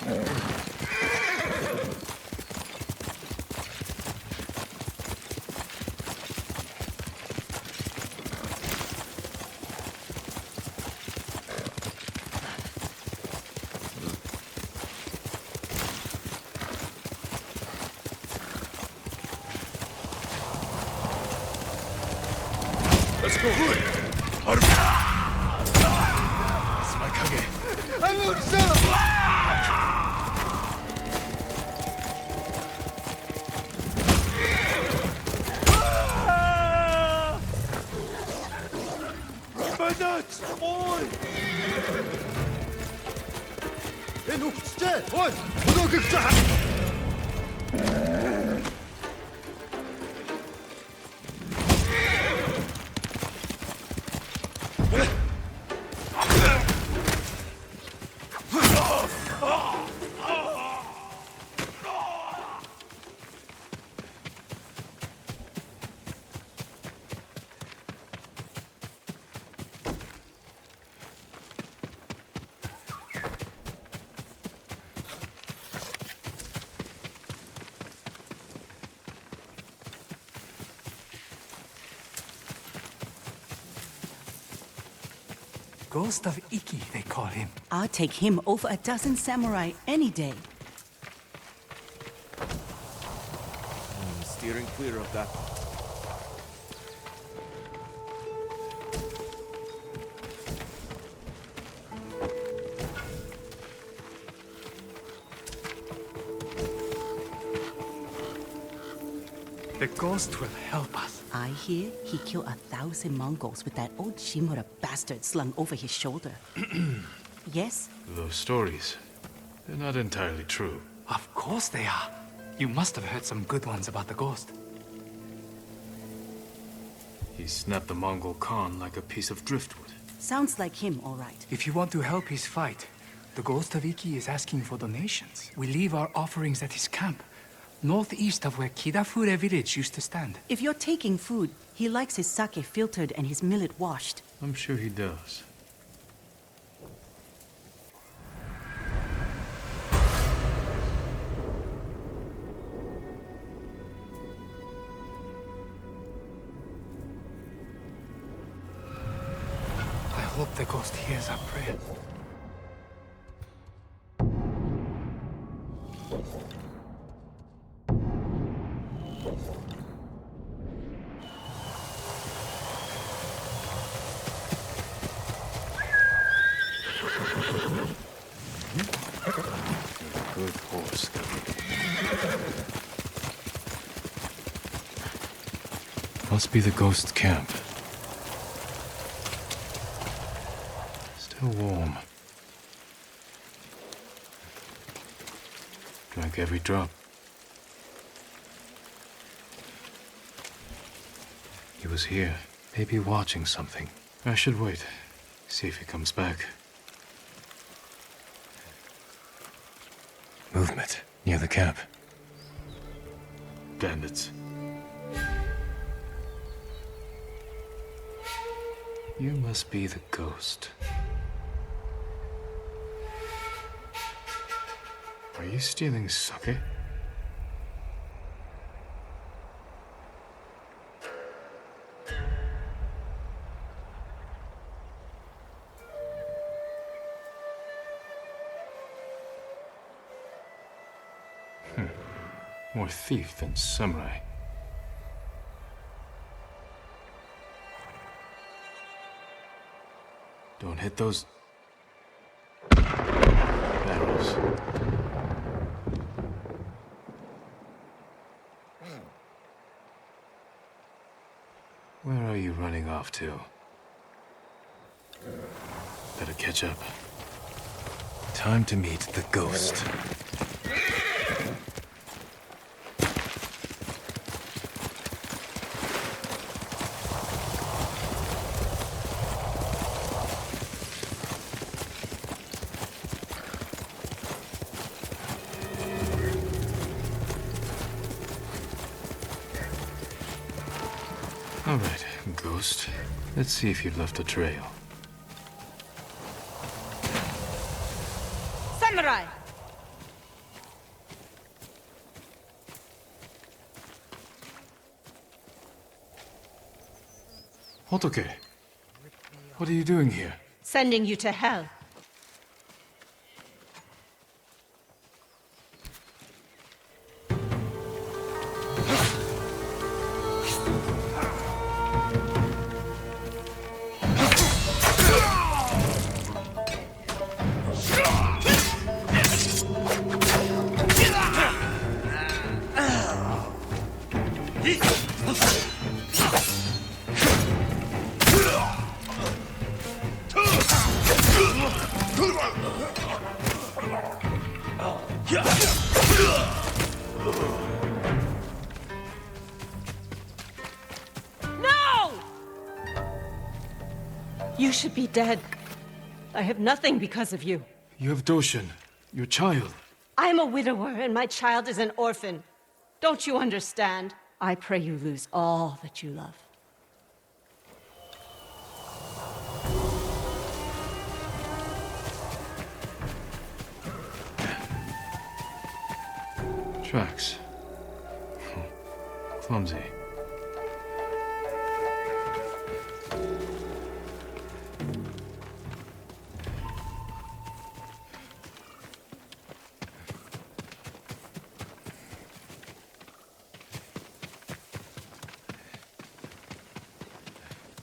Let's go. Ghost of Iki, they call him. I'll take him over a dozen samurai any day. I'm steering clear of that. The ghost will help us. I hear he killed 1,000 Mongols with that old Shimura bastard slung over his shoulder. Yes? Those stories, they're not entirely true. Of course they are. You must have heard some good ones about the ghost. He snapped the Mongol Khan like a piece of driftwood. Sounds like him, all right. If you want to help his fight, the ghost of Iki is asking for donations. We leave our offerings at his camp, northeast of where Kidafure village used to stand. If you're taking food, he likes his sake filtered and his millet washed. I'm sure he does. I hope the ghost hears our prayer. Good horse. Must be the ghost camp. Still warm. Drank every drop. He was here, maybe watching something. I should wait, see if he comes back. Movement near the camp. Bandits. You must be the ghost. Are you stealing sake? More thief than samurai. Don't hit those barrels. Where are you running off to? Better catch up. Time to meet the ghost. All right, ghost. Let's see if you've left a trail. Samurai! Hotoke, what are you doing here? Sending you to hell. No! You should be dead. I have nothing because of you. You have Doshin, your child. I'm a widower and my child is an orphan. Don't you understand? I pray you lose all that you love. Tracks. Clumsy.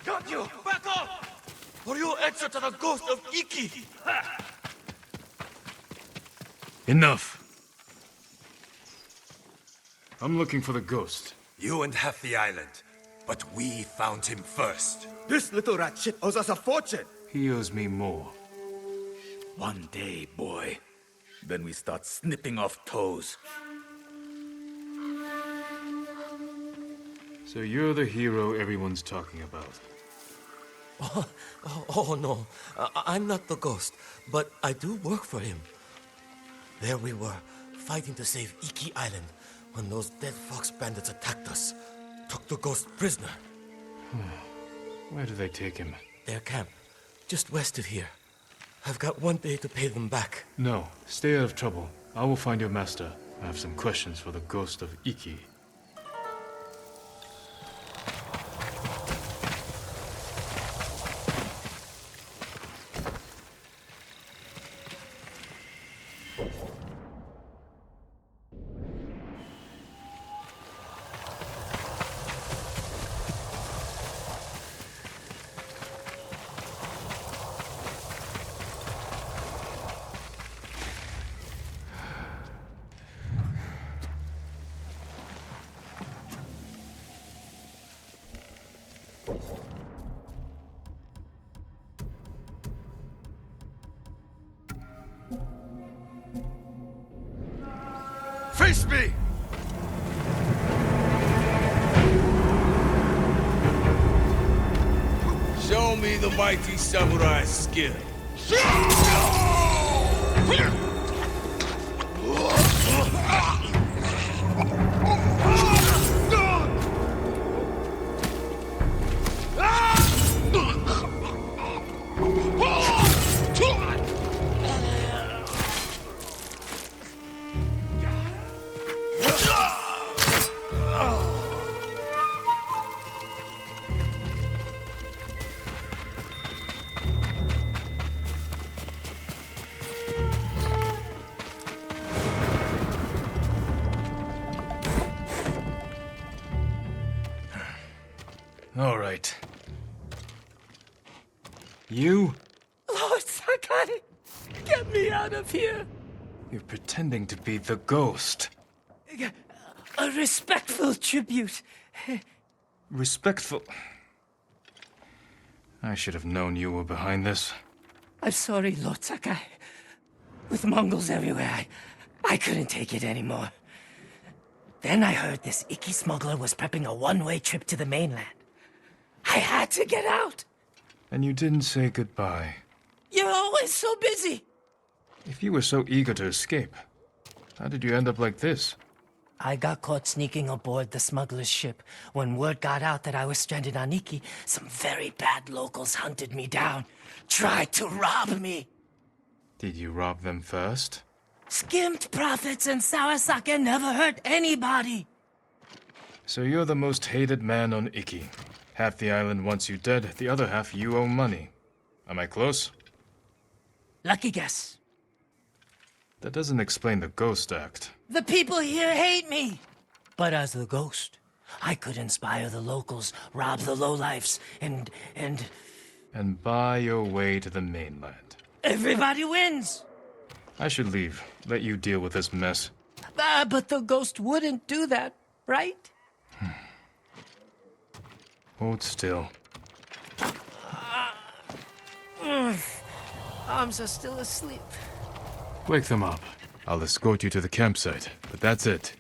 Got you! Back off! Or you'll answer to the ghost of Iki! Enough! I'm looking for the ghost. You and half the island, but we found him first. This little rat shit owes us a fortune. He owes me more. One day, boy. Then we start snipping off toes. So you're the hero everyone's talking about. Oh, no. I'm not the ghost, but I do work for him. There we were, fighting to save Iki Island, when those dead fox bandits attacked us. Took the ghost prisoner. Where do they take him? Their camp, just west of here. I've got one day to pay them back. No, stay out of trouble. I will find your master. I have some questions for the ghost of Iki. Face me! Show me the mighty samurai skill. All right. You? Lord Sakai, get me out of here. You're pretending to be the ghost. A respectful tribute. Respectful. I should have known you were behind this. I'm sorry, Lord Sakai. With Mongols everywhere, I couldn't take it anymore. Then I heard this Iki smuggler was prepping a one-way trip to the mainland. I had to get out. And you didn't say goodbye. You're always so busy. If you were so eager to escape, how did you end up like this? I got caught sneaking aboard the smuggler's ship. When word got out that I was stranded on Iki, some very bad locals hunted me down, tried to rob me. Did you rob them first? Skimmed profits and sour sake never hurt anybody. So you're the most hated man on Iki. Half the island wants you dead, the other half you owe money. Am I close? Lucky guess. That doesn't explain the ghost act. The people here hate me! But as the ghost, I could inspire the locals, rob the lowlifes, and... And buy your way to the mainland. Everybody wins! I should leave. Let you deal with this mess. But the ghost wouldn't do that, right? Hold still. Arms are still asleep. Wake them up. I'll escort you to the campsite, but that's it.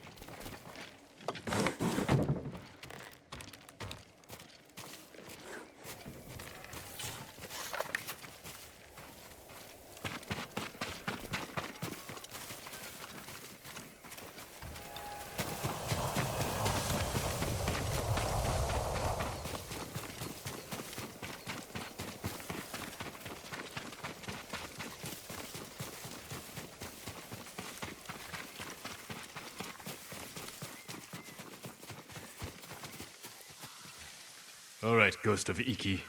All right, Ghost of Iki.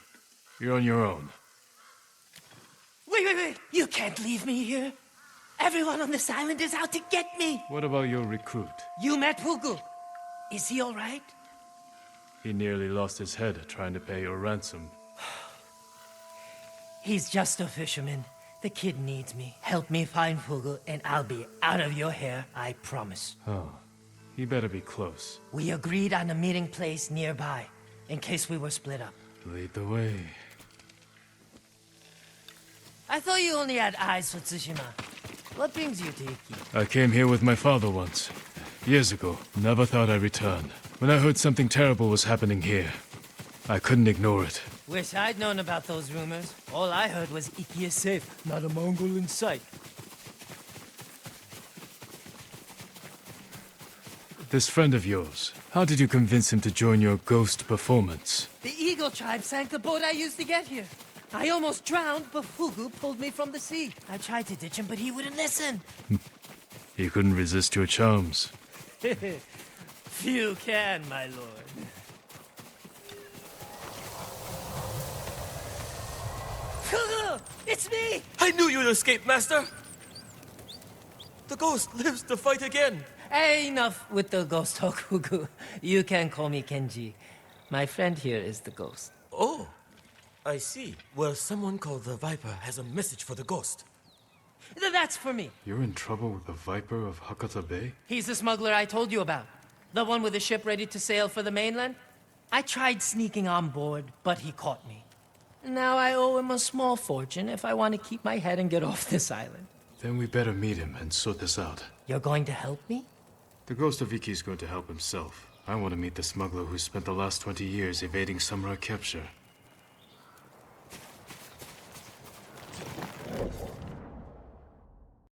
You're on your own. Wait! You can't leave me here. Everyone on this island is out to get me. What about your recruit? You met Pugu. Is he all right? He nearly lost his head trying to pay your ransom. He's just a fisherman. The kid needs me. Help me find Pugu, and I'll be out of your hair, I promise. Oh, he better be close. We agreed on a meeting place nearby, in case we were split up. Lead the way. I thought you only had eyes for Tsushima. What brings you to Iki? I came here with my father once. Years ago. Never thought I'd return. When I heard something terrible was happening here, I couldn't ignore it. Wish I'd known about those rumors. All I heard was Iki is safe, not a Mongol in sight. This friend of yours, how did you convince him to join your ghost performance? The Eagle tribe sank the boat I used to get here. I almost drowned, but Fugu pulled me from the sea. I tried to ditch him, but he wouldn't listen. He couldn't resist your charms. Few can, my lord. Fugu! It's me! I knew you'd escape, Master! The ghost lives to fight again! Hey, enough with the ghost talk, Fugu. You can call me Kenji. My friend here is the ghost. Oh, I see. Well, someone called the Viper has a message for the ghost. That's for me. You're in trouble with the Viper of Hakata Bay? He's the smuggler I told you about. The one with the ship ready to sail for the mainland. I tried sneaking on board, but he caught me. Now I owe him a small fortune if I want to keep my head and get off this island. Then we better meet him and sort this out. You're going to help me? The Ghost of Iki is going to help himself. I want to meet the smuggler who spent the last 20 years evading samurai capture.